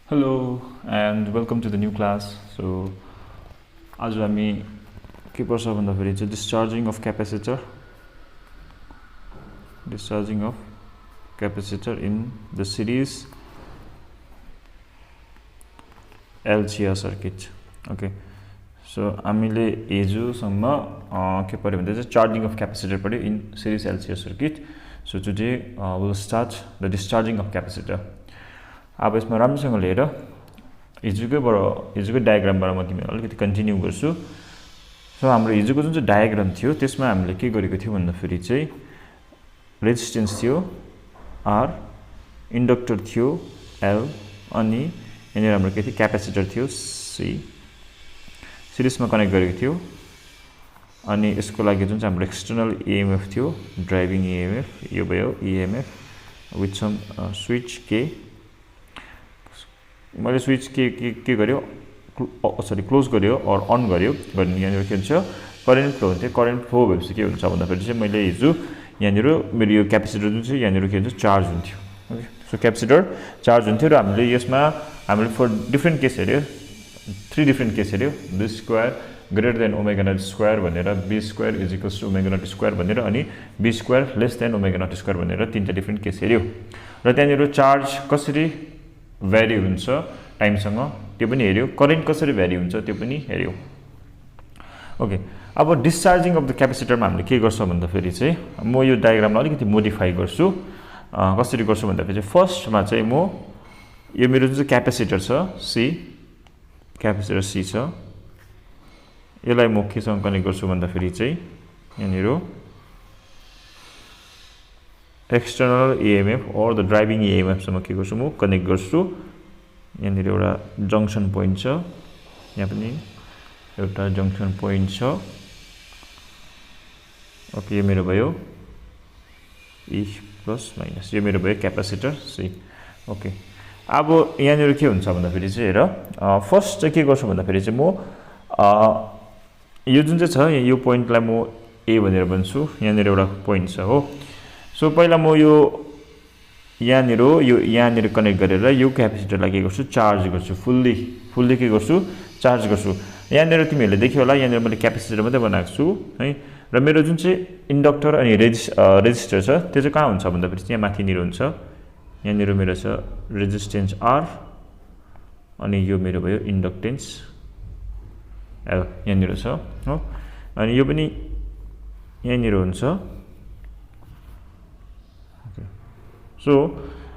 Hello and welcome to the new class. So, आज हामी के पर्छ भन्दाखेरि चाहिँ discharging of capacitor in the series LCR circuit. Okay. So हामीले हिजोसम्म के पर्यो भन्दा चाहिँ charging of capacitor पर्यो in series LCR circuit. So today we'll start the discharging of capacitor. अब यसमा राम्रोसँग लिएर हिजोको डायग्रामबाट म तिमीलाई अलिकति कन्टिन्यू गर्छु। सो हाम्रो हिजोको जुन चाहिँ डायग्राम थियो त्यसमा हामीले के गरेको थियो भन्दाखेरि चाहिँ रेजिस्टेन्स थियो R, इन्डक्टर थियो L, अनि यहाँनिर हाम्रो के थियो क्यापेसिटर थियो C, सिरिजमा कनेक्ट गरेको थियो। अनि यसको लागि जुन चाहिँ हाम्रो एक्सटर्नल EMF थियो ड्राइभिङ EMF, यो भयो EMF with some switch K। मैले स्विच के गर्यो सरी क्लोज गर्यो और अन गर्यो भने यहाँनिर के हुन्छ करेन्ट फ्लो हुन्छ। करेन्ट फ्लो भएपछि के हुन्छ भन्दाखेरि चाहिँ मैले हिजो यहाँनिर मेरो यो क्यापेसिटर जुन चाहिँ यहाँनिर के हुन्छ चार्ज हुन्थ्यो। ओके, सो क्यापेसिटर चार्ज हुन्थ्यो र हामीले यसमा हामीले फर डिफ्रेन्ट केस हेर्यो, 3 डिफ्रेन्ट केस हेर्यो। B square greater than omega naught square भनेर, B square is equals to omega naught square भनेर, अनि B square less than omega naught square भनेर 3टा डिफ्रेन्ट केस हेर्यो। र त्यहाँनिर चार्ज कसरी भ्यारी हुन्छ टाइमसँग त्यो पनि हेर्यो, करेन्ट कसरी भ्यारी हुन्छ त्यो पनि हेर्यो। ओके, अब डिस्चार्जिङ अफ द क्यापेसिटरमा हामीले के गर्छ भन्दाखेरि चाहिँ म यो डायग्रामलाई अलिकति मोडिफाई गर्छु। कसरी गर्छु भन्दाखेरि चाहिँ फर्स्टमा चाहिँ म यो मेरो जुन चाहिँ क्यापेसिटर छ क्यापेसिटर C छ, यसलाई म केसँग कनेक्ट गर्छु भन्दाखेरि चाहिँ यहाँनिर एक्सटर्नल EMF और द ड्राइभिङ EMF सम्म के गर्छु म कनेक्ट गर्छु। यहाँनिर एउटा जङ्क्सन पोइन्ट छ, यहाँ पनि एउटा जङ्क्सन पोइन्ट छ। ओके, यो मेरो भयो E प्लस माइनस, यो मेरो भयो क्यापेसिटर C। ओके, अब यहाँनिर के हुन्छ भन्दाखेरि चाहिँ हेर, फर्स्ट चाहिँ के गर्छु भन्दाखेरि चाहिँ म यो जुन चाहिँ छ यो पोइन्टलाई म A भनेर भन्छु। यहाँनिर एउटा पोइन्ट छ हो। सो पहिला म यो यहाँनिर कनेक्ट गरेर यो क्यापेसिटरलाई के गर्छु चार्ज गर्छु, फुल्ली के गर्छु चार्ज गर्छु। यहाँनिर तिमीहरूले देख्यो होला यहाँनिर मैले क्यापेसिटर मात्रै बनाएको छु है। र मेरो जुन चाहिँ इन्डक्टर अनि रेजिस्टर छ त्यो चाहिँ कहाँ हुन्छ भन्दाखेरि चाहिँ यहाँ माथिनिर हुन्छ। यहाँनिर मेरो छ रेजिस्टेन्स R अनि यो मेरो भयो इन्डक्टेन्स L, यहाँनिर छ हो। अनि यो पनि यहाँनिर हुन्छ। सो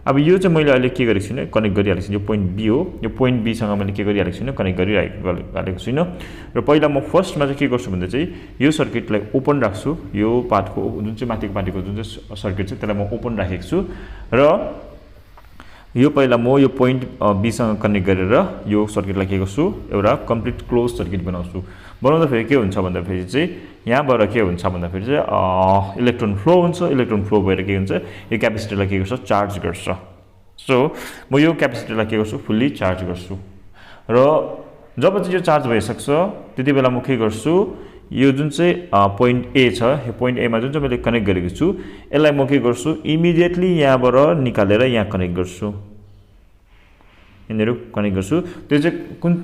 अब यो चाहिँ मैले अहिले के गरेको छुइनँ, कनेक्ट गरिहालेको छु। यो पोइन्ट B हो, यो पोइन्ट B सँग मैले के गरिहालेको छुइनँ, कनेक्ट गरिहालेको छुइनँ। र पहिला म फर्स्टमा चाहिँ के गर्छु भन्दा चाहिँ यो सर्किटलाई ओपन राख्छु। यो पार्टको जुन चाहिँ माथिको पार्टीको जुन चाहिँ सर्किट छ त्यसलाई म ओपन राखेको छु। र यो पहिला म यो पोइन्ट B सँग कनेक्ट गरेर यो सर्किटलाई के गर्छु एउटा कम्प्लिट क्लोज सर्किट बनाउँछु। बनाउँदाखेरि के हुन्छ भन्दाखेरि चाहिँ यहाँबाट के हुन्छ भन्दाखेरि चाहिँ इलेक्ट्रोन फ्लो हुन्छ। इलेक्ट्रोन फ्लो भएर के हुन्छ यो क्यापेसिटरलाई के गर्छ चार्ज गर्छ। सो म यो क्यापेसिटरलाई के गर्छु फुल्ली चार्ज गर्छु। र जब चाहिँ यो चार्ज भइसक्छ त्यति बेला म के गर्छु यो जुन चाहिँ पोइन्ट A छ, यो पोइन्ट A मा जुन चाहिँ मैले कनेक्ट गरेको छु यसलाई म के गर्छु इमिडिएटली यहाँबाट निकालेर यहाँ कनेक्ट गर्छु। यहाँनिर कनेक्ट गर्छु। त्यो चाहिँ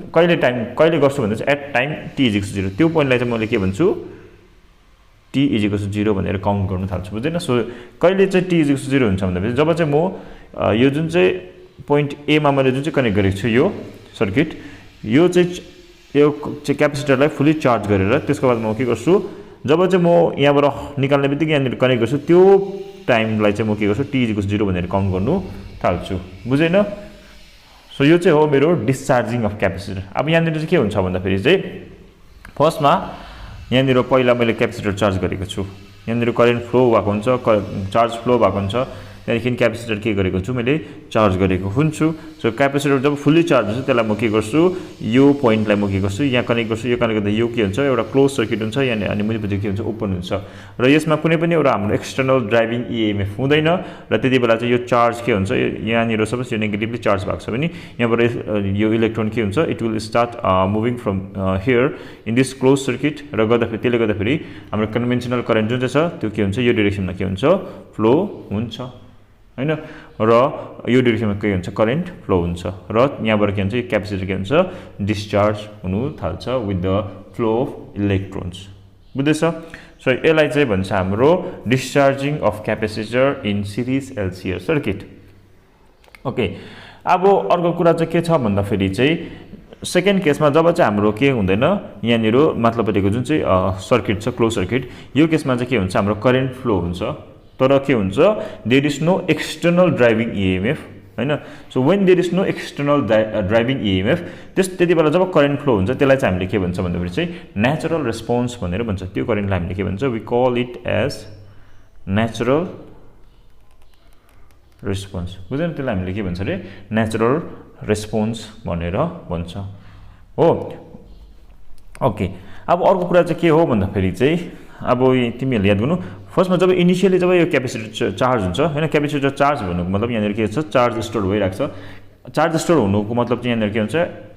कहिले गर्छु भन्दा चाहिँ एट टाइम t=0, त्यो पोइन्टलाई चाहिँ मैले के भन्छु t=0 भनेर काउन्ट गर्नु थाल्छु, बुझ्दैन। सो कहिले चाहिँ t=0 हुन्छ भन्दाखेरि जब चाहिँ म यो जुन चाहिँ पोइन्ट A मा मैले जुन चाहिँ कनेक्ट गरेको छु यो सर्किट, यो चाहिँ क्यापेसिटरलाई फुल्ली चार्ज गरेर त्यसको बाद म के गर्छु जब चाहिँ म यहाँबाट निकाल्ने बित्तिकै यहाँनिर कनेक्ट गर्छु त्यो टाइमलाई चाहिँ म के गर्छु t=0 भनेर काउन्ट गर्नु थाल्छु, बुझेन। सो यो चाहिँ हो मेरो डिस्चार्जिङ अफ क्यापेसिटर। अब यहाँनिर चाहिँ के हुन्छ भन्दाखेरि चाहिँ फर्स्टमा यहाँनिर पहिला मैले क्यापेसिटर चार्ज गरेको छु, यहाँनिर करेन्ट फ्लो भएको हुन्छ, चार्ज फ्लो भएको हुन्छ। त्यहाँदेखि क्यापेसिटर के गरेको छु मैले चार्ज गरेको हुन्छु। सो क्यापेसिटर जब फुल्ली चार्ज हुन्छ त्यसलाई म के गर्छु यो पोइन्टलाई म के गर्छु यहाँ कनेक्ट गर्छु। यो कनेक्ट गर्दा यो के हुन्छ एउटा क्लोज सर्किट हुन्छ यहाँ, अनि मुनिपट्टि के हुन्छ ओपन हुन्छ। र यसमा कुनै पनि एउटा हाम्रो एक्सटर्नल ड्राइभिङ EMF हुँदैन। र त्यति बेला चाहिँ यो चार्ज के हुन्छ यहाँनिर सपोज यो नेगेटिभली चार्ज भएको छ भने यहाँबाट यो इलेक्ट्रोन के हुन्छ it will start moving from here in this close circuit. र गर्दाखेरि त्यसले गर्दाखेरि हाम्रो कन्भेन्सनल करेन्ट जुन चाहिँ छ त्यो के हुन्छ यो डिरेक्सनमा के हुन्छ फ्लो हुन्छ हैन। र यो डिरेक्सनमा के हुन्छ करेन्ट फ्लो हुन्छ र यहाँबाट के हुन्छ यो क्यापेसिटर के हुन्छ डिस्चार्ज हुनु थाल्छ with the flow of electrons बुझ्दैछ सो यसलाई चाहिँ भन्छ हाम्रो discharging of capacitor in series LCR circuit okay अब अर्को कुरा चाहिँ के छ भन्दाखेरि चाहिँ सेकेन्ड केसमा जब चाहिँ हाम्रो के हुँदैन यहाँनिर माथिल्लोपट्टिको जुन चाहिँ सर्किट छ क्लोज सर्किट यो केसमा चाहिँ के हुन्छ हाम्रो करेन्ट फ्लो हुन्छ तर के हुन्छ there is no external driving EMF हैन so when there is no external driving EMF त्यति बेला जब करेन्ट फ्लो हुन्छ त्यसलाई चाहिँ हामीले के भन्छ भन्दाखेरि चाहिँ नेचुरल रेस्पोन्स भनेर भन्छ त्यो करेन्टलाई हामीले के भन्छ we call it as natural response बुझ्यौ त्यसलाई हामीले के भन्छ रे नेचुरल रेस्पोन्स भनेर भन्छ हो ओके अब अर्को कुरा चाहिँ के हो भन्दाखेरि चाहिँ अब तिमीहरूले याद गर्नु फर्स्टमा जब इनिशियली जब यो क्यापेसिटर चार्ज हुन्छ हैन क्यापेसिटर चार्ज भन्नुको मतलब यहाँनिर के छ चार्ज स्टोर भइरहेको छ चार्ज स्टोर हुनुको मतलब चाहिँ यहाँनिर के हुन्छ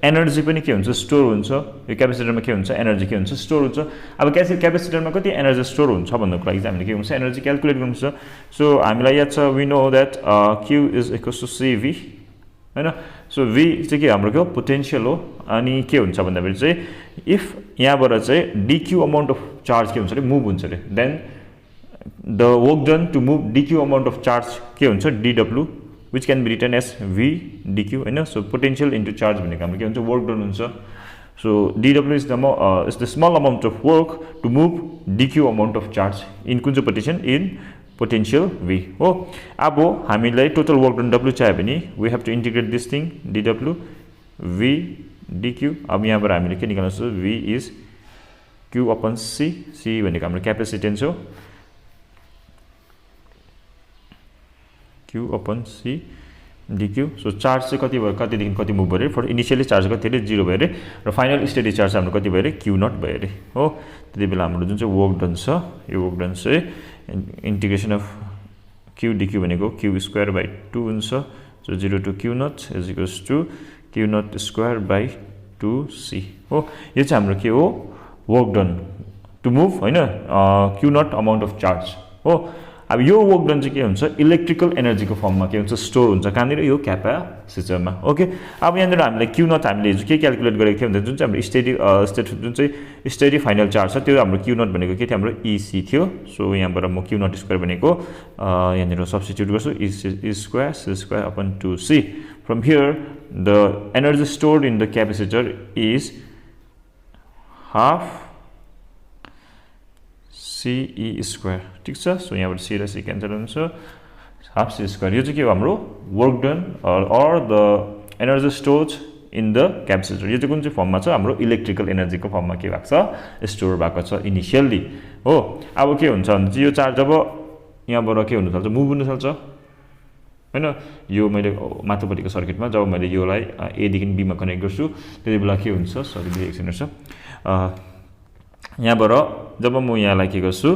एनर्जी पनि के हुन्छ स्टोर हुन्छ यो क्यापेसिटरमा के हुन्छ एनर्जी के हुन्छ स्टोर हुन्छ अब क्यापेसिटरमा कति एनर्जी स्टोर हुन्छ भन्नुको लागि चाहिँ हामीले के हुन्छ एनर्जी क्याल्कुलेट गर्नुपर्छ सो हामीलाई याद छ we know that Q is equals to CV हैन सो V चाहिँ के हाम्रो के हो पोटेन्शियल हो अनि के हुन्छ भन्दाखेरि चाहिँ इफ यहाँबाट चाहिँ dq अमाउन्ट अफ चार्ज के हुन्छ रे मुभ हुन्छ रे then the work done to move dq amount of charge के हुन्छ dw which can be written as V dq हैन सो पोटेन्शियल इन्टु चार्ज भनेको हाम्रो के हुन्छ वर्क डन हुन्छ so dw is the small amount of work to move dq amount of charge in कुन चाहिँ पोटेन्शियल इन पोटेन्शियल V हो अब हामीलाई टोटल वर्क डन W चाहियो भने we have to integrate this thing dw V dq अब यहाँबाट हामीले के निकाल्नु छ V is Q upon C C भनेको हाम्रो क्यापेसिटेन्स हो Q upon C dq so charge चाहिँ कति भयो कतिदेखि कति मुभ भयो फर इनिशियली चार्ज कति रे 0 भयो रे र फाइनल स्टेडी चार्ज हाम्रो कति भयो रे Q0 भयो रे हो त्यति बेला हाम्रो जुन चाहिँ वर्क डन छ यो वर्क डन चाहिँ इंटीग्रेशन अफ Q dq भनेको Q स्क्वायर बाइ 2 हुन्छ so 0 to Q0 is equals to Q0 square by 2C हो यो चाहिँ हाम्रो के हो वर्क डन टु मुभ हैन Q0 अमाउन्ट अफ चार्ज हो अब यो वर्क डन चाहिँ के हुन्छ इलेक्ट्रिकल एनर्जीको फर्ममा के हुन्छ स्टोर हुन्छ कहाँनिर यो क्यापेसिटरमा ओके अब यहाँनिर हामीले Q0 हामीले के क्याल्कुलेट गरेको थियौँ भने जुन चाहिँ हाम्रो स्टेट जुन चाहिँ स्टेडी फाइनल चार्ज छ त्यो हाम्रो Q0 भनेको के थियो हाम्रो EC थियो सो यहाँबाट म Q0 स्क्वायर भनेको यहाँनिर सब्स्टिट्युट गर्छु E square C square upon 2C from here the energy stored in the capacitor is half CE square ठीक छ सो यहाँबाट C र C क्यान्सल हुन्छ हाफ C स्क्वायर यो चाहिँ के हो हाम्रो work done or the energy stored in the capacitor यो चाहिँ कुन चाहिँ फर्ममा छ हाम्रो इलेक्ट्रिकल एनर्जीको फर्ममा के भएको छ स्टोर भएको छ इनिशियली हो अब के हुन्छ भने चाहिँ यो चार्ज जब यहाँबाट के हुन थाल्छ मुभ हुन थाल्छ हैन यो मैले माथिल्लोपट्टिको सर्किटमा जब मैले योलाई A देखि B मा कनेक्ट गर्छु त्यति बेला के हुन्छ सरी एकछिन हेर्छ यहाँबाट जब म यहाँलाई के गर्छु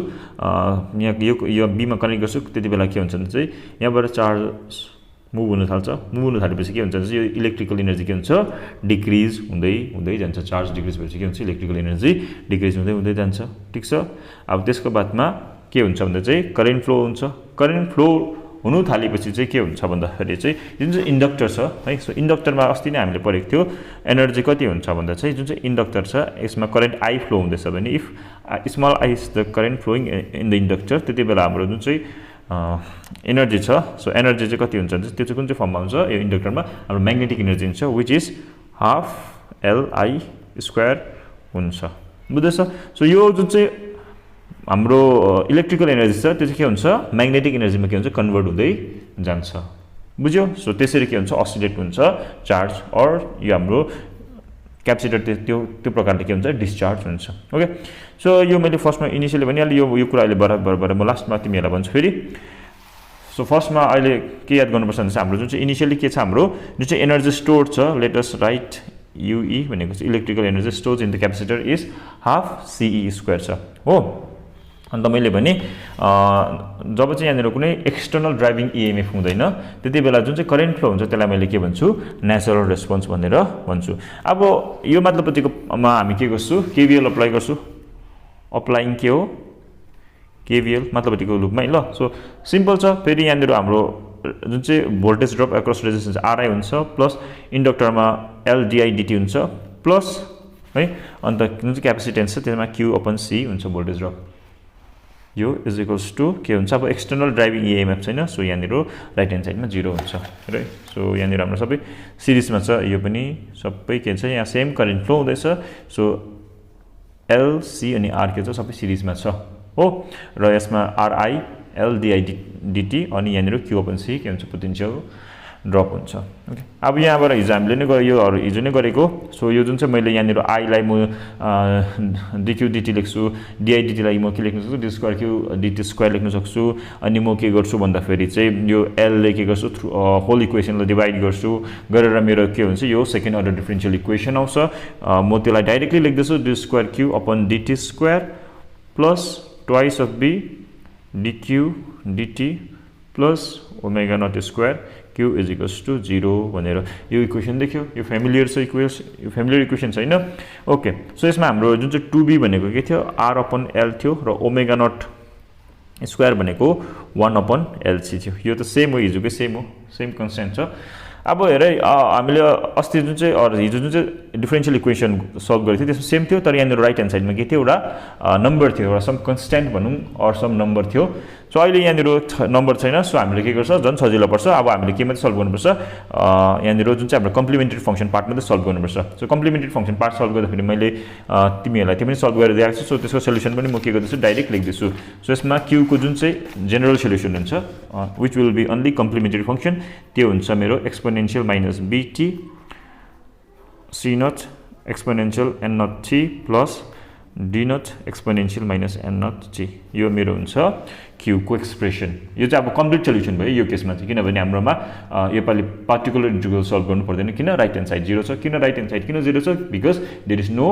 यहाँ यो B मा कनेक्ट गर्छु त्यति बेला के हुन्छ भने चाहिँ यहाँबाट चार्ज मुभ हुन थाल्छ मुभ हुन थालेपछि के हुन्छ भने यो इलेक्ट्रिकल एनर्जी के हुन्छ डिक्रिज हुँदै हुँदै जान्छ चार्ज डिक्रिज भएपछि के हुन्छ इलेक्ट्रिकल एनर्जी डिक्रिज हुँदै हुँदै जान्छ ठीक छ अब त्यसको बादमा के हुन्छ भन्दा चाहिँ करेन्ट फ्लो हुन्छ करेन्ट फ्लो हुनु थालेपछि चाहिँ के हुन्छ भन्दाखेरि चाहिँ जुन चाहिँ इन्डक्टर छ है सो इन्डक्टरमा अस्ति नै हामीले पढेको थियो एनर्जी कति हुन्छ भन्दा चाहिँ जुन चाहिँ इन्डक्टर छ यसमा करेन्ट I फ्लो हुँदैछ भने if small I is the current flowing in the inductor त्यति बेला हाम्रो जुन चाहिँ एनर्जी छ सो एनर्जी चाहिँ कति हुन्छ भने त्यो चाहिँ कुन चाहिँ फर्ममा हुन्छ यो इन्डक्टरमा हाम्रो म्याग्नेटिक एनर्जी हुन्छ which is half LI square हुन्छ बुझ्दैछ सो यो जुन चाहिँ हाम्रो इलेक्ट्रिकल एनर्जी छ त्यो चाहिँ के हुन्छ म्याग्नेटिक एनर्जीमा के हुन्छ कन्भर्ट हुँदै जान्छ बुझ्यौ सो त्यसरी के हुन्छ असिलेट हुन्छ चार्ज अर यो हाम्रो क्यापेसिटर त्यो प्रकारले के हुन्छ डिस्चार्ज हुन्छ ओके सो यो मैले फर्स्टमा इनिशियली भनिहालेँ यो कुरा अहिले बराबर म लास्टमा तिमीहरूलाई भन्छु फेरि सो फर्स्टमा अहिले के याद गर्नुपर्छ भने चाहिँ हाम्रो जुन चाहिँ इनिशियली के छ हाम्रो जुन चाहिँ एनर्जी स्टोर छ लेट अस राइट UE भनेको चाहिँ electrical energy stored in the capacitor is half CE square छ हो अन्त मैले भने जब चाहिँ यहाँनिर कुनै एक्सटर्नल ड्राइभिङ EMF हुँदैन त्यति बेला जुन चाहिँ करेन्ट फ्लो हुन्छ त्यसलाई मैले के भन्छु नेचुरल रेस्पोन्स भनेर भन्छु अब यो माथिल्लोपट्टिकोमा हामी के गर्छु KVL अप्लाई गर्छु अप्लाइङ के हो KVL माथिल्लोपट्टिको लुपमा ल सो सिम्पल छ फेरि यहाँनिर हाम्रो जुन चाहिँ voltage drop across resistance RI हुन्छ प्लस इन्डक्टरमा एलडीआई डिटी हुन्छ प्लस है अन्त जुन चाहिँ क्यापेसिटेन्स छ त्यसमा क्यू अपन सी हुन्छ भोल्टेज ड्रप यो इज इक्वल्स टु के हुन्छ अब एक्सटर्नल ड्राइभिङ इएमएफ छैन सो यहाँनिर राइट ह्यान्ड साइडमा 0 हुन्छ राइट सो यहाँनिर हाम्रो सबै सिरिजमा छ यो पनि सबै के छ यहाँ सेम करेन्ट फ्लो हुँदैछ सो एलसी अनि आर के छ सबै सिरिजमा छ हो र यसमा आरआई एलडीआई डिटी अनि यहाँनिर क्यू अपन सी के हुन्छ पोटेन्शियल ड्रप हुन्छ ओके अब यहाँबाट हिजो हामीले नै यो हिजो नै गरेको सो यो जुन चाहिँ मैले यहाँनिर आईलाई म डिक्यू डिटी लेख्छु डिआईडिटीलाई म के लेख्न सक्छु d square q dt square लेख्न सक्छु अनि म के गर्छु भन्दाखेरि चाहिँ यो एलले के गर्छु थ्रु होल इक्वेसनलाई डिभाइड गर्छु गरेर मेरो के हुन्छ यो सेकेन्ड अर्डर डिफरेन्शियल इक्वेसन आउँछ म त्यसलाई डाइरेक्टली लेख्दैछु d square q upon dt square plus twice of b dq dt plus omega naught square Q is equals to 0 भनेर यो इक्वेसन देख्यो यो फ्यामिलियर छ यो फ्यामिलियर इक्वेसन छैन ओके सो यसमा हाम्रो जुन चाहिँ 2b भनेको के थियो r अपन l थियो र ओमेगा नट स्क्वायर भनेको 1 अपन lc थियो यो त सेम हो हिजोकै सेम कन्स्टेन्ट छ अब हेर हामीले अस्ति जुन चाहिँ हिजो जुन चाहिँ डिफरेन्शियल इक्वेसन सल्भ गरेको थियो त्यसमा सेम थियो तर यहाँनिर राइट ह्यान्ड साइडमा के थियो एउटा नम्बर थियो एउटा सम कन्स्टेन्ट भनौँ अर सम नम्बर थियो सो अहिले यहाँनिर नम्बर छैन सो हामीले के गर्छ झन् सजिलो पर्छ अब हामीले के मात्रै सल्भ गर्नुपर्छ यहाँनिर जुन चाहिँ हाम्रो कम्प्लिमेन्ट्री फङ्सन पार्ट मात्रै सल्भ गर्नुपर्छ so complementary function part solve गर्दाखेरि मैले तिमीहरूलाई त्यो पनि सल्भ गरेर दिएको छु सो त्यसको सोल्युसन पनि म के गर्दैछु डाइरेक्ट लेख्दैछु सो यसमा क्यूको जुन चाहिँ जेनरल सोल्युसन हुन्छ which will be only complementary function त्यो हुन्छ मेरो exponential minus bt c naught exponential n naught t plus D naught exponential minus n naught t यो मेरो हुन्छ क्यूको एक्सप्रेसन यो चाहिँ अब कम्प्लिट सोल्युसन भयो यो केसमा चाहिँ किनभने हाम्रोमा योपालि पार्टिकुलर इन्टिग्रल सल्भ गर्नु पर्दैन किन राइट ह्यान्ड साइड 0 छ किन राइट ह्यान्ड साइड किन 0 छ because there is no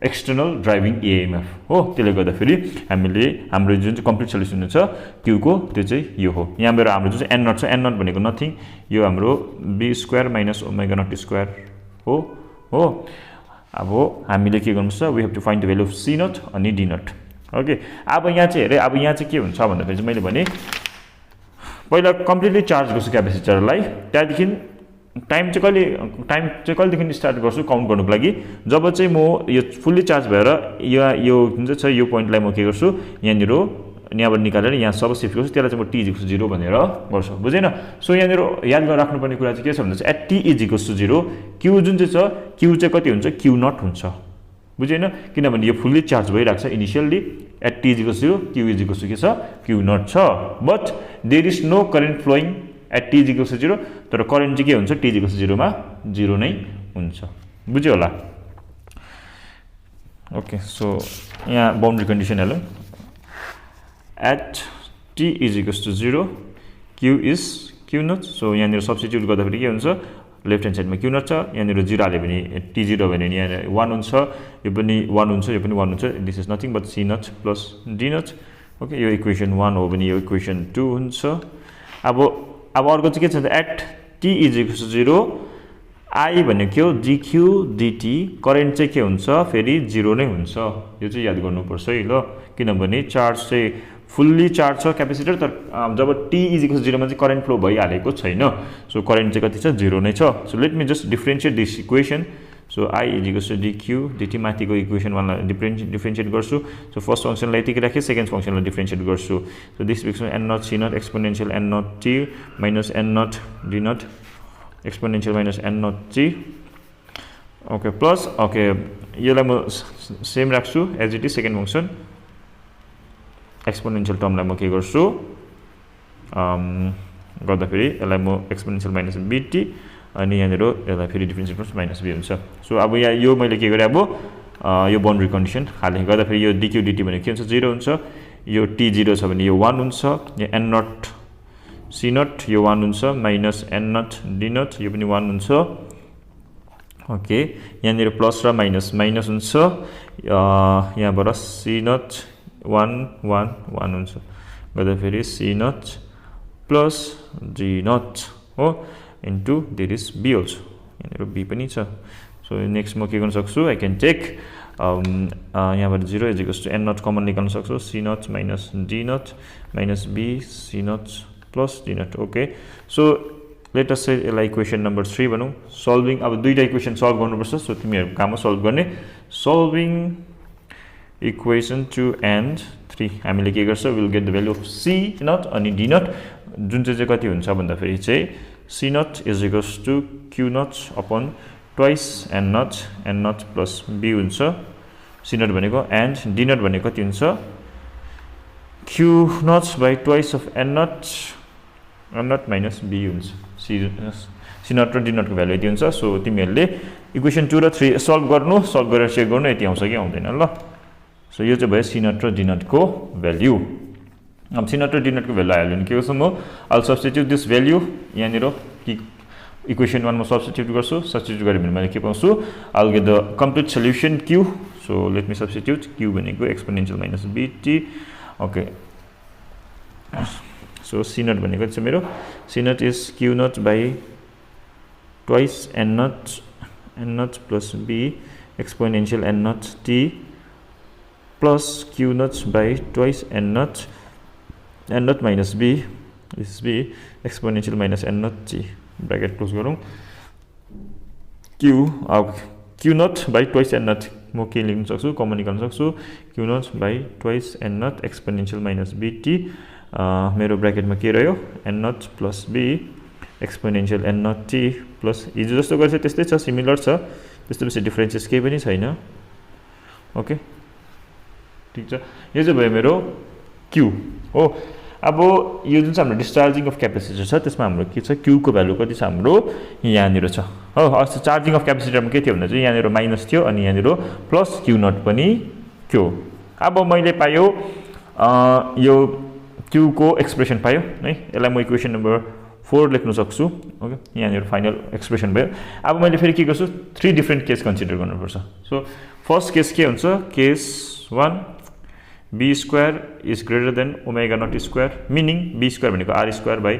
external driving EMF हो त्यसले गर्दाखेरि हामीले हाम्रो जुन चाहिँ कम्प्लिट सोल्युसन हुन्छ क्यूको त्यो चाहिँ यो हो यहाँ मेरो हाम्रो जुन चाहिँ एन नट छ एन नट भनेको नथिङ यो हाम्रो b square minus omega naught square हो अब हामीले के गर्नुपर्छ we have to find the value of c naught अनि डी नट ओके अब यहाँ चाहिँ हेरेँ अब यहाँ चाहिँ के हुन्छ भन्दाखेरि चाहिँ मैले भने पहिला कम्प्लिटली चार्ज गर्छु क्यापेसिटरलाई त्यहाँदेखि टाइम चाहिँ कहिलेदेखि स्टार्ट गर्छु काउन्ट गर्नुको लागि जब चाहिँ म यो फुल्ली चार्ज भएर यो जुन चाहिँ छ यो पोइन्टलाई म के गर्छु यहाँबाट निकालेर यहाँ सब सिफ्ट गर्छु त्यसलाई चाहिँ म टी इजिकल्स टु 0 भनेर गर्छु बुझेन सो यहाँनिर याद गरेर राख्नुपर्ने कुरा चाहिँ के छ भन्दा चाहिँ at t is equals to 0 q जुन चाहिँ छ क्यू चाहिँ कति हुन्छ क्यू नट हुन्छ बुझेन किनभने यो फुल्ली चार्ज भइरहेको छ initially at t is equals 0 q is equals के छ क्यू नट छ but there is no current flowing at t is equals 0 तर करेन्ट चाहिँ के हुन्छ टी इजिकल्स 0 मा 0 नै हुन्छ बुझ्यो होला ओके सो यहाँ बाउन्ड्री कन्डिसन हेरौँ at t is equals to 0 q is q naught so यहाँनिर सब्स्टिट्युट गर्दाखेरि के हुन्छ लेफ्ट ह्यान्ड साइडमा q naught छ यहाँनिर 0 हाल्यो भने t0 भने यहाँ 1 हुन्छ यो पनि 1 हुन्छ यो पनि 1 हुन्छ this is nothing but c naught plus d naught okay यो इक्वेसन 1 हो भने यो इक्वेसन 2 हुन्छ अब अर्को चाहिँ के छ at t is equals to 0 I भनेको के हो dq dt करेन्ट चाहिँ के हुन्छ फेरि 0 नै हुन्छ यो चाहिँ याद गर्नुपर्छ है ल किनभने चार्ज चाहिँ फुल्ली चार्ज छ क्यापेसिटर तर जब t इजिकल्स 0 मा चाहिँ करेन्ट फ्लो भइहालेको छैन सो करेन्ट चाहिँ कति छ 0 नै छ so let me just differentiate this equation so I is equals to dq dt माथिको इक्वेसन वानलाई डिफरेन्शिएट गर्छु सो फर्स्ट फंक्सनलाई यतिकै राखे सेकेन्ड फंक्सनलाई डिफरेन्शिएट गर्छु so this becomes n naught c naught exponential n naught t minus n naught d naught exponential minus n naught t okay plus okay यसलाई म सेम राख्छु as it is second function exponential टर्मलाई म के गर्छु गर्दाखेरि यसलाई म एक्सपोनेन्शियल माइनस बीटी अनि यहाँनिर यसलाई फेरि डिफरेन्शियल गर्छु माइनस बी हुन्छ सो अब यहाँ यो मैले के गरेँ अब यो बाउन्ड्री कन्डिसन हालेँ गर्दाखेरि यो डिक्यू डिटी भनेको के हुन्छ 0 हुन्छ यो टी 0 छ भने यो 1 हुन्छ यो एन नट सी नट यो 1 हुन्छ minus n naught d naught यो पनि 1 हुन्छ ओके यहाँनिर प्लस र माइनस हुन्छ यहाँबाट सी नट 1 1 1 हुन्छ गर्दाखेरि C naught plus D naught हो into there is B also यहाँनिर बी पनि छ सो नेक्स्ट म के गर्न सक्छु आई क्यान टेक यहाँबाट 0 is equals to n naught common निकाल्न सक्छु c naught minus d naught minus b c naught plus d naught. Okay, so let us say यसलाई इक्वेसन नम्बर 3 भनौं. सल्भिङ अब दुईटा इक्वेसन सल्भ गर्नुपर्छ. So तिमीहरुको काम हो सल्भ गर्ने. सल्भिङ इक्वेसन 2 and 3 हामीले के गर्छ will get the value of c naught अनि d naught जुन चाहिँ कति हुन्छ भन्दा फेरि चाहिँ c naught is equals to q naught upon twice n naught plus b हुन्छ. c naught भनेको and d naught भनेको कति हुन्छ q naught by twice of n naught minus b हुन्छ. c naught र d naught को value यति हुन्छ. सो तिमीहरुले इक्वेसन 2 र 3 सल्भ गर्नु. सल्भ गरेर चेक गर्नु यति आउँछ कि आउँदैन ल. सो यो चाहिँ भयो c naught र d naught को भ्यालु. अब c naught र d naught को भ्यालु आयो भने के गर्छु म I'll substitute this value यहाँनिर इक्वेसन 1 मा सब्स्टिट्युट गर्छु. सब्स्टिट्युट गरे भने मैले के पाउँछु I'll get the complete solution q. so let me substitute q भनेको exponential minus bt. okay, so c naught भनेको चाहिँ मेरो c naught is q naught by twice n naught plus b exponential n naught t plus q naught by twice n naught minus b, this is b exponential minus n naught t. Bracket close गरौँ. q naught by twice n naught म के लेख्न सक्छु common निकाल्न सक्छु q naught by twice n naught exponential minus bt. मेरो ब्रैकेटमा के रह्यो n naught plus b exponential n naught t plus हिजो जस्तो गर्छ त्यस्तै छ, सिमिलर छ, त्यस्तो बेसी डिफरेन्सेस केही पनि छैन. ओके ठीक छ. यो चाहिँ भयो मेरो q हो. अब यो जुन चाहिँ हाम्रो डिस्चार्जिङ अफ क्यापेसिटर छ त्यसमा हाम्रो के छ q को भ्यालु कति छ हाम्रो यहाँनिर छ हो. अस्ति चार्जिङ अफ क्यापेसिटरमा के थियो भन्दा चाहिँ यहाँनिर माइनस थियो अनि यहाँनिर प्लस q नट पनि थियो. अब मैले पायो यो q को एक्सप्रेसन पायो है. यसलाई म इक्वेसन नम्बर 4 लेख्न सक्छु. ओके यहाँनिर फाइनल एक्सप्रेसन भयो. अब मैले फेरि के गर्छु 3 डिफरेन्ट केस कन्सिडर गर्नुपर्छ. सो फर्स्ट केस के हुन्छ case 1 b square is greater than omega naught square, meaning b square भनेको r square by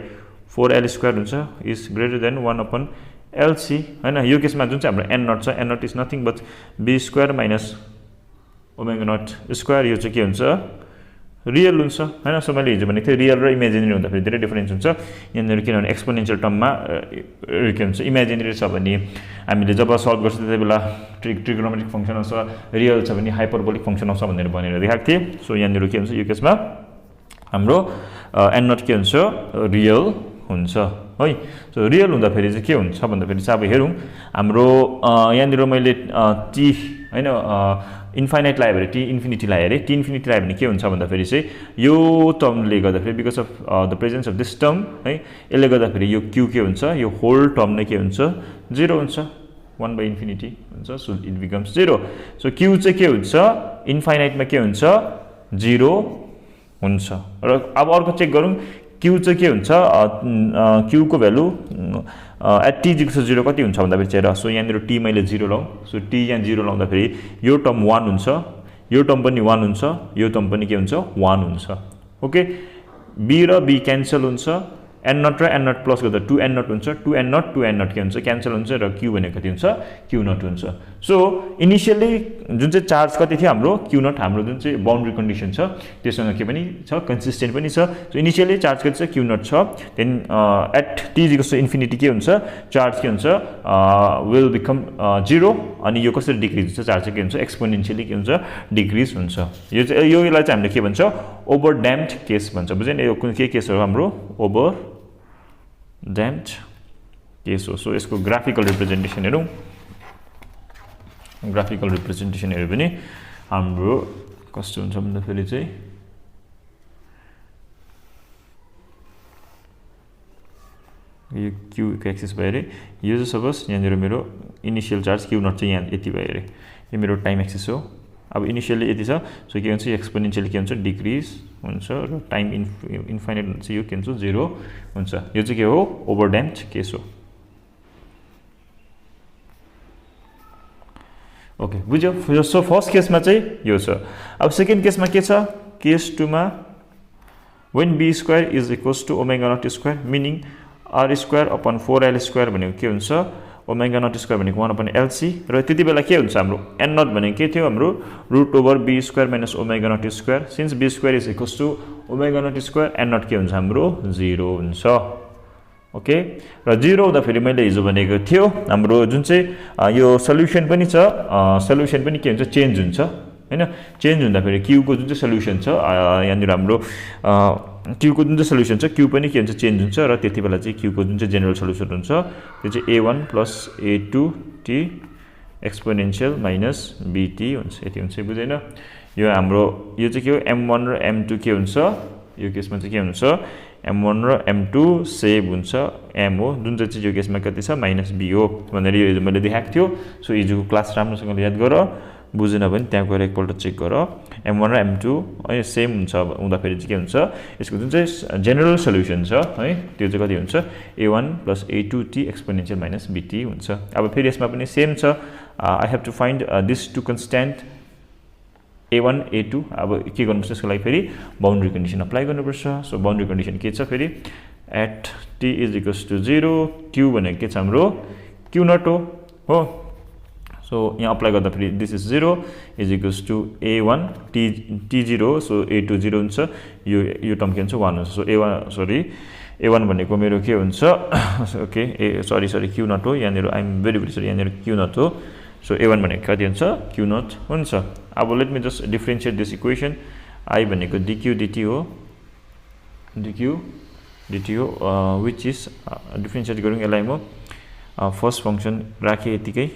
4l square हुन्छ is greater than 1 upon lc हैन. यो केसमा जुन चाहिँ हाम्रो n naught छ n naught is nothing but b square minus omega naught square. यो चाहिँ के हुन्छ रियल हुन्छ हैन. सो मैले हिजो भनेको थिएँ रियल र इमेजिनरी हुँदा फेरि धेरै डिफरेन्स हुन्छ यहाँनिर. किनभने एक्सपोनेन्शियल टर्ममा के हुन्छ इमेजिनरी छ भने हामीले जब सल्भ गर्छौँ त्यति बेला ट्रिग्नोमेट्रिक फंक्सन आउँछ, रियल छ भने हाइपरबोलिक फंक्सन आउँछ भनेर देखाएको थिएँ. सो यहाँनिर के हुन्छ यो केसमा हाम्रो n naught के हुन्छ रियल हुन्छ है. सो रियल हुँदा फेरि चाहिँ के हुन्छ भन्दा फेरि चाहिँ अब हेरौँ हाम्रो यहाँनिर मैले t हैन इन्फाइनाइट लायो भने टी इन्फिनिटी लायो अरे. टी इन्फिनिटी लायो भने के हुन्छ भन्दा फेरि चाहिँ यो टर्मले गर्दा फेरि because of the presence of this term है यसले गर्दा फेरि यो q के हुन्छ यो होल टर्म नै के हुन्छ 0 हुन्छ 1 by infinity हुन्छ. So it becomes 0. So q चाहिँ के हुन्छ इन्फाइनाइटमा के हुन्छ 0 हुन्छ. र अब अर्को चेक गरौँ q चाहिँ के हुन्छ q को भ्यालु एट t इक्वल टु 0 कति हुन्छ भन्दा फेरि चाहिँ. सो यहाँनिर t मैले 0 लाउँ. सो t यहाँ 0 लाउँदा फेरि यो टर्म 1 हुन्छ, यो टर्म पनि 1 हुन्छ, यो टर्म पनि के हुन्छ 1 हुन्छ. ओके b र b क्यान्सल हुन्छ. n naught र n naught प्लस गर्दा 2n naught हुन्छ. 2n naught के हुन्छ क्यान्सल हुन्छ र q भनेको कति हुन्छ q naught हुन्छ. सो इनिशियली जुन चाहिँ चार्ज कति थियो हाम्रो q naught हाम्रो जुन चाहिँ बाउन्ड्री कन्डिसन छ त्यससँग के पनि छ कन्सिस्टेन्ट पनि छ. सो इनिशियली चार्ज कति छ q naught छ. Then at t equals to infinity के हुन्छ चार्ज के हुन्छ विल बिकम 0 अनि यो कसरी डिक्रिज हुन्छ चार्ज चाहिँ के हुन्छ एक्सपोनेन्शियली के हुन्छ डिक्रिज हुन्छ. यो चाहिँ योलाई चाहिँ हामीले के भन्छ ओभर ड्याम्प्ड केस भन्छ. बुझ्यो नि. यो कुन के केस हो हाम्रो ओभर ड्याम्प्ड केस हो. सो यसको ग्राफिकल रिप्रेजेन्टेसन हेरौँ. ग्राफिकल रिप्रेजेन्टेसन हेऱ्यो भने हाम्रो कस्तो हुन्छ भन्दा फेरि चाहिँ यो q को एक्सिस भयो अरे. यो चाहिँ सपोज यहाँनिर मेरो इनिशियल चार्ज q naught चाहिँ यहाँ यति भयो अरे. यो मेरो टाइम एक्सिस हो. अब इनिशियली यति छ. सो के हुन्छ एक्सपोनेन्शियली के हुन्छ डिक्रिज हुन्छ र टाइम इन्फाइनाइट हुन्छ यो के हुन्छ 0 हुन्छ. यो चाहिँ के हो ओभर ड्याम्प्ड केस हो. ओके बुझ्यो. सो फर्स्ट केसमा चाहिँ यो छ. अब सेकेन्ड केसमा के छ केस 2 मा when b square is equals to omega naught square meaning r square upon 4l square भनेको के हुन्छ ओमेगा नट स्क्वायर भनेको 1/LC र त्यति बेला के हुन्छ हाम्रो n नट भनेको के थियो हाम्रो √b² - omega naught square since b² = omega naught square n naught के हुन्छ हाम्रो 0 हुन्छ ओके र 0 हुँदा फेरि मैले हिजो भनेको थियो हाम्रो जुन चाहिँ यो सल्युसन पनि छ सल्युसन पनि के हुन्छ चेन्ज हुन्छ हैन चेन्ज हुँदा फेरि q को जुन चाहिँ सल्युसन छ यहाँनिर हाम्रो q को जुन चाहिँ सल्युसन छ q पनि के हुन्छ चेन्ज हुन्छ र त्यति बेला चाहिँ q को जुन चाहिँ जेनरल सल्युसन हुन्छ त्यो चाहिँ a1 + a2t exponential minus bt हुन्छ यति हुन्छ बुझेन यो हाम्रो यो चाहिँ के हो m1 र m2 के हुन्छ यो केसमा चाहिँ के हुन्छ m1 र m2 सेभ हुन्छ m हो जुन चाहिँ यो केसमा कति छ -b हो भनेर यो मैले देखाएको थियो सो हिजोको क्लास राम्रोसँगले याद गर बुझेन भने त्यहाँ गएर एकपल्ट चेक गर m1 र m2 है सेम हुन्छ हुँदा फेरि चाहिँ के हुन्छ यसको जुन चाहिँ जेनरल सल्युसन छ है त्यो चाहिँ कति हुन्छ a1 + a2t exponential minus bt हुन्छ अब फेरि यसमा पनि सेम छ I have to find this two constant a1 a2 अब के गर्नुपर्छ यसको लागि फेरि बाउन्ड्री कन्डिसन अप्लाई गर्नुपर्छ सो बाउन्ड्री कन्डिसन के छ फेरि एट t = 0 q भनेको के छ हाम्रो q नट हो सो यहाँ अप्लाई गर्दा फेरि this is 0 = a1 t0 so a2 0 हुन्छ यो टर्म के हुन्छ 1 हुन्छ सो a1 भनेको मेरो के हुन्छ ओके सरी q नट हो यहाँनिर आई एम भेरी सरी यहाँनिर q नट हो सो a1 भनेको कति हुन्छ q नट हुन्छ अब late me just differentiate this equation I भनेको dq dt हो which is डिफरेन्शिएट गरौँ यसलाई म फर्स्ट फंक्सन राखे यतिकै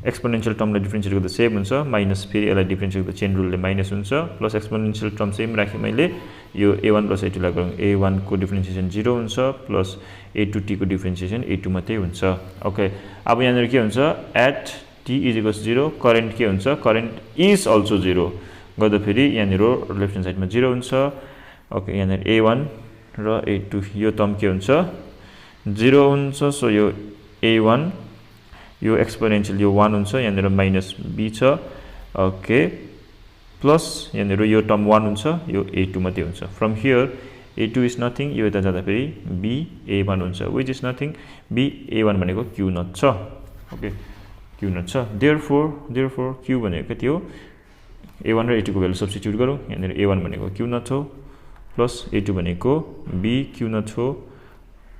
एक्सपोनेन्शियल टर्मलाई डिफरेन्शिएट गर्दा सेम हुन्छ माइनस फेरि यसलाई डिफरेन्शिएट गर्दा चेन रुलले माइनस हुन्छ प्लस एक्सपोनेन्शियल टर्म सेम राखे मैले यो a1 + a2 लाई गरौँ a1 को डिफरेन्शिएसन 0 हुन्छ प्लस a2t को डिफरेन्शिएसन a2 मात्रै हुन्छ ओके अब यहाँनिर के हुन्छ एट t = 0 करेन्ट के हुन्छ करेन्ट इज अल्सो 0 गर्दा फेरि यहाँनिर लेफ्ट ह्यान्ड साइडमा 0 हुन्छ ओके यहाँनिर a1 र a2 यो टर्म के हुन्छ 0 हुन्छ सो यो a1 यो एक्सपोनेन्शियल यो 1 हुन्छ यहाँनिर -b छ ओके प्लस यहाँनिर यो टर्म 1 हुन्छ यो a2 मात्रै हुन्छ from here a2 is nothing यो यता जाँदा फेरि b a1 हुन्छ which is nothing b a1 भनेको q नट छ ओके q नट छ देयरफोर q भनेको कति हो a1 र a2 को भ्यालु सब्स्टिट्युट गरौँ यहाँनिर a1 भनेको q नट हो प्लस a2 भनेको b q नट हो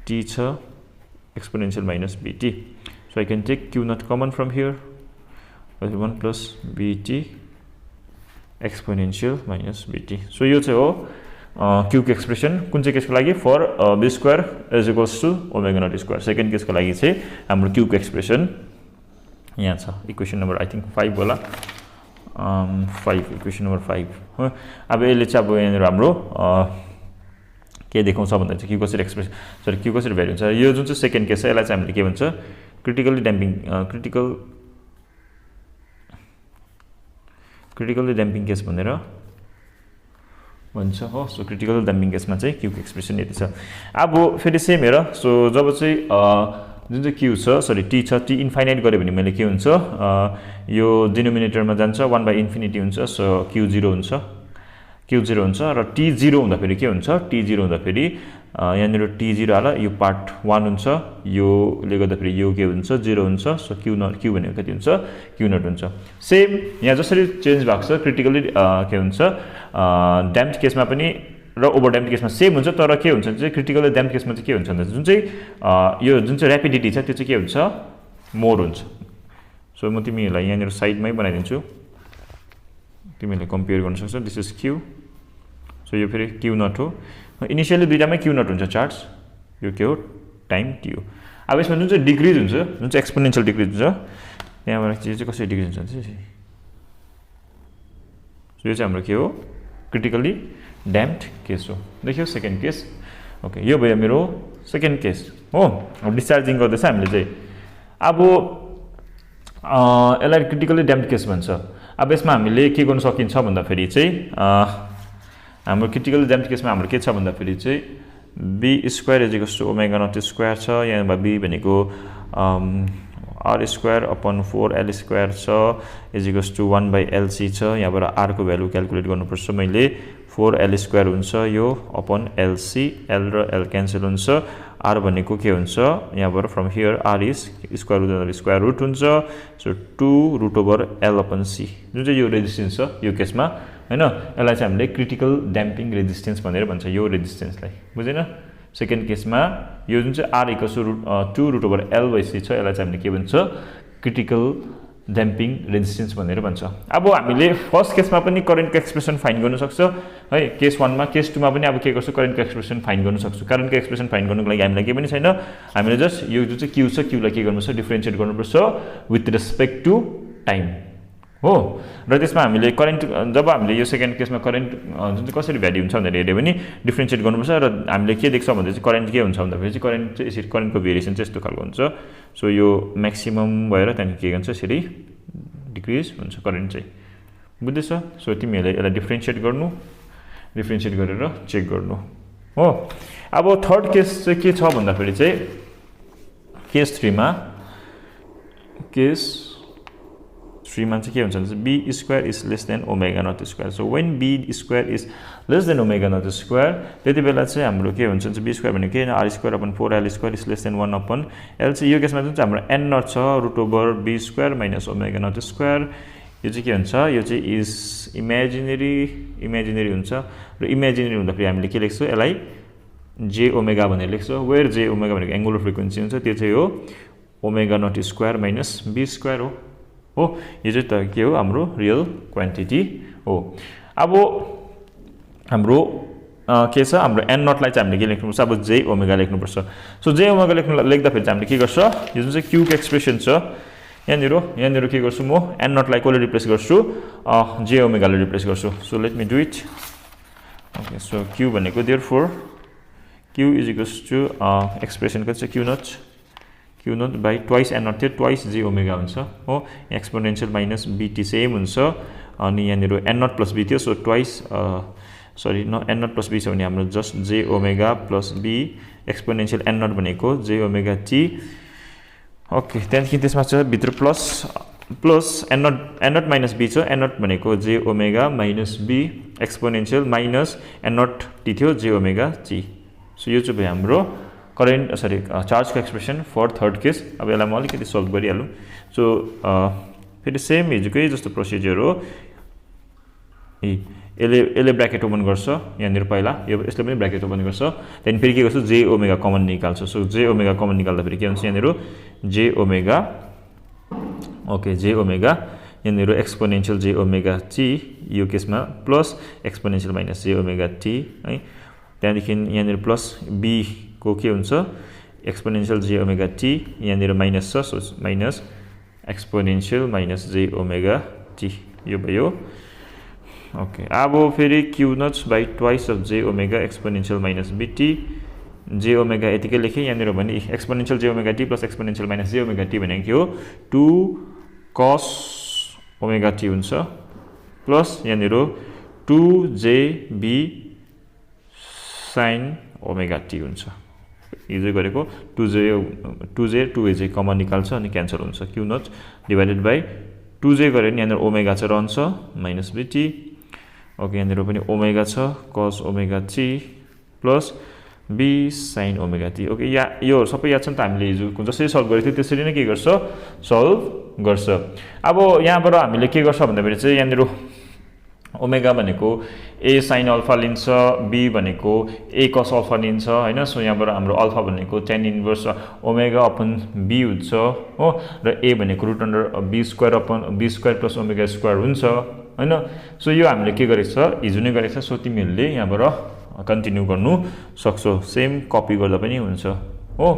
t छ exponential minus bt so I can take q naught common from here 1 plus bt exponential minus bt so यो चाहिँ हो q को एक्सप्रेसन कुन चाहिँ केसको लागि for b² = omega naught square second केसको लागि चाहिँ हाम्रो q को एक्सप्रेसन यहाँ छ इक्वेसन नम्बर आई थिंक 5 होला 5 इक्वेसन नम्बर 5 हो अब यसले चाहिँ अब यहाँनिर हाम्रो के देखाउँछ भन्दा चाहिँ q कसरी एक्सप्रेसन सरी q कसरी भ्यालु हुन्छ यो जुन चाहिँ सेकेन्ड केस छ यसलाई चाहिँ हामीले के भन्छ क्रिटिकली ड्याम्पिङ केस भनेर भन्छ हो सो क्रिटिकल ड्याम्पिङ केसमा चाहिँ q को एक्सप्रेसन यति छ अब फेरि सेम हेर सो जब चाहिँ जुन चाहिँ q छ सरी t छ t इन्फाइनाइट गरे भने मैले के हुन्छ यो डिनोमिनेटरमा जान्छ 1/∞ हुन्छ सो q0 हुन्छ र t0 हुँदा फेरि के हुन्छ t0 हुँदा फेरि यहाँनिर t0 आला यो पार्ट 1 हुन्छ योले गर्दा फेरि यो के हुन्छ 0 हुन्छ सो q भनेको कति हुन्छ q नट हुन्छ सेम यहाँ जसरी चेन्ज भएको छ क्रिटिकली के हुन्छ ड्याम्प्ड केसमा पनि र ओभर ड्याम्प्ड केसमा सेम हुन्छ तर के हुन्छ चाहिँ क्रिटिकली ड्याम्प्ड केसमा चाहिँ के हुन्छ भन्दा जुन चाहिँ यो जुन चाहिँ र्यापिडिटी छ त्यो चाहिँ के हुन्छ मोर हुन्छ सो म तिमीहरूलाई यहाँनिर साइडमै बनाइदिन्छु तिमीले कम्पेयर गर्न सक्छौ दिस इज q सो यो फेरि q नट हो इनिशियली दुईटामै q नट हुन्छ चार्ज यो के हो टाइम t हो अब यसमा जुन चाहिँ डिक्रिज हुन्छ जुन चाहिँ एक्सपोनेन्शियल डिक्रिज हुन्छ त्यहाँबाट चाहिँ कसरी डिक्रिज हुन्छ सो यो चाहिँ हाम्रो के हो क्रिटिकली ड्याम्प्ड केस हो देखियो सेकेन्ड केस ओके यो भयो मेरो सेकेन्ड केस हो अब डिस्चार्जिङ गर्दैछ हामीले चाहिँ अब यसलाई क्रिटिकली ड्याम्प्ड केस भन्छ अब यसमा हामीले के गर्न सकिन्छ भन्दा फेरि चाहिँ हाम्रो क्रिटिकली ड्याम्प्ड केसमा हाम्रो के छ भन्दा फेरि चाहिँ b² = ओमेगा नट स्क्वायर छ यहाँ b भनेको r square upon 4l square छ इज इक्वल्स टु 1/lc छ यहाँबाट r को भ्यालु क्याल्कुलेट गर्नुपर्छ मैले 4l स्क्वायर हुन्छ यो अपन lc l र l क्यान्सल हुन्छ r भनेको के हुन्छ यहाँबाट from here r is square root हुन्छ सो 2√l/c जुन चाहिँ यो रेजिस्टेन्स छ यो केसमा हैन यसलाई चाहिँ हामीले क्रिटिकल ड्याम्पिङ रेजिस्टेन्स भनेर भन्छ यो रेजिस्टेन्सलाई बुझेन सेकेन्ड केसमा यो जुन चाहिँ r इक्वल्स टु 2√l/c छ यसलाई चाहिँ हामीले के भन्छ क्रिटिकल ड्याम्पिङ रेजिस्टेन्स भनेर भन्छ अब हामीले फर्स्ट केसमा पनि करेन्टको एक्सप्रेसन फाइन्ड गर्न सक्छ है केस 1 मा केस 2 मा पनि अब के गर्छु करेन्टको एक्सप्रेसन फाइन्ड गर्न सक्छु करेन्टको एक्सप्रेसन फाइन्ड गर्नको लागि हामीलाई के पनि छैन हामीले जस्ट यो जुन चाहिँ q छ q लाई के गर्नुपर्छ डिफरेन्शिएट गर्नुपर्छ विथ रेस्पेक्ट टु टाइम हो र त्यसमा हामीले करेन्ट जब हामीले यो सेकेन्ड केसमा करेन्ट जुन चाहिँ कसरी भ्याल्यु हुन्छ भनेर हेर्यो भने डिफरेन्शिएट गर्नुपर्छ र हामीले के देख्छौँ भन्दा चाहिँ करेन्ट के हुन्छ भन्दाखेरि चाहिँ करेन्ट चाहिँ यसरी करेन्टको भेरिएसन चाहिँ यस्तो खालको हुन्छ सो यो म्याक्सिमम भएर त्यहाँदेखि के हुन्छ यसरी डिक्रिज हुन्छ करेन्ट चाहिँ बुझ्दैछ सो तिमीहरूले यसलाई डिफरेन्शिएट डिफरेन्शिएट गरेर चेक गर्नु हो अब थर्ड केस चाहिँ के छ भन्दाखेरि चाहिँ केस 3 मा चाहिँ के हुन्छ भने b स्क्वायर is less than omega naught square so when b स्क्वायर is less than omega naught square त्यति बेला चाहिँ हाम्रो के हुन्छ b स्क्वायर भनेको के r square upon 4l square is less than 1/lc यो केसमा जुन चाहिँ हाम्रो n नट छ √b square minus omega naught square यो चाहिँ के हुन्छ यो चाहिँ इज इमेजिनरी हुन्छ र इमेजिनरी हुँदाखेरि हामीले के लेख्छौँ यसलाई j ओमेगा भनेर लेख्छौँ वेयर j ओमेगा भनेको एंगुलर फ्रिक्वेन्सी हुन्छ त्यो चाहिँ हो omega naught square minus b square हो यो चाहिँ त के हो हाम्रो रियल क्वान्टिटी हो अब हाम्रो के छ हाम्रो n नट लाई चाहिँ हामीले के लेख्नुपर्छ अब j ओमेगा लेख्नुपर्छ सो j ओमेगा लेख्दाखेरि चाहिँ हामीले के गर्छ यो जुन चाहिँ q को एक्सप्रेसन छ यहाँनिर के गर्छु म n नट लाई कसले रिप्लेस गर्छु j ओमेगा ले रिप्लेस गर्छु so let me do it okay so q भनेको therefore q is equals to expression कति छ q naught by twice n naught थियो ट्वाइस j ओमेगा हुन्छ हो एक्सपोनेन्शियल माइनस bt सेम हुन्छ अनि यहाँनिर n नट प्लस b थियो सो ट्वाइस सरी न n नट प्लस b छ भने हाम्रो just j omega plus b exponential n naught भनेको j ओमेगा t ओके त्यहाँदेखि त्यसमा छ भित्र plus n naught minus b छ n नट भनेको j omega minus b exponential minus n naught t थियो j ओमेगा t सो यो चाहिँ भयो हाम्रो करेन्ट चार्जको एक्सप्रेसन फर थर्ड केस अब यसलाई म अलिकति सल्भ गरिहालौँ सो फेरि सेम हिजोकै जस्तो प्रोसिजर हो यसले ब्र्याकेट ओपन गर्छ यहाँनिर पहिला यसले पनि ब्र्याकेट ओपन गर्छ त्यहाँदेखि फेरि के गर्छ j ओमेगा कमन निकाल्छ सो j ओमेगा कमन निकाल्दा फेरि के हुन्छ यहाँनिर j omega okay j omega यहाँनिर एक्सपोनेन्शियल j ओमेगा t यो केसमा plus exponential minus j omega t है त्यहाँदेखि यहाँनिर प्लस b को के हुन्छ एक्सपोनेन्शियल j ओमेगा t यहाँनिर माइनस छ so minus exponential minus j omega t यो भयो ओके अब फेरि q naught by twice of j omega exponential minus bt j omega यतिकै लेखेँ यहाँनिर भने exponential j omega t plus exponential minus j omega t भनेको के हो 2 cos ओमेगा t हुन्छ प्लस यहाँनिर 2jb sin ओमेगा t हुन्छ हिजो गरेको 2j कमन निकाल्छ अनि क्यान्सल हुन्छ q not divided by 2j गरे नि यहाँनिर ओमेगा चाहिँ रहन्छ माइनस bt ओके यहाँनिर पनि ओमेगा छ cos omega t plus b sin omega t okay यो सबै याद छ नि त हामीले हिजो जसरी सल्भ गरेको थियो त्यसरी नै के गर्छ सल्भ गर्छ अब यहाँबाट हामीले के गर्छ भन्दाखेरि चाहिँ यहाँनिर ओमेगा भनेको a sin अल्फा लिन्छ b भनेको a cos अल्फा लिन्छ हैन सो यहाँबाट हाम्रो अल्फा भनेको tan inverse omega upon b हुन्छ हो र a भनेको root under b square upon b square plus omega square हुन्छ हैन सो यो हामीले के गरेको छ हिजो नै गरेको छ सो तिमीहरूले यहाँबाट कन्टिन्यू गर्नु सक्छौ सेम कपी गर्दा पनि हुन्छ हो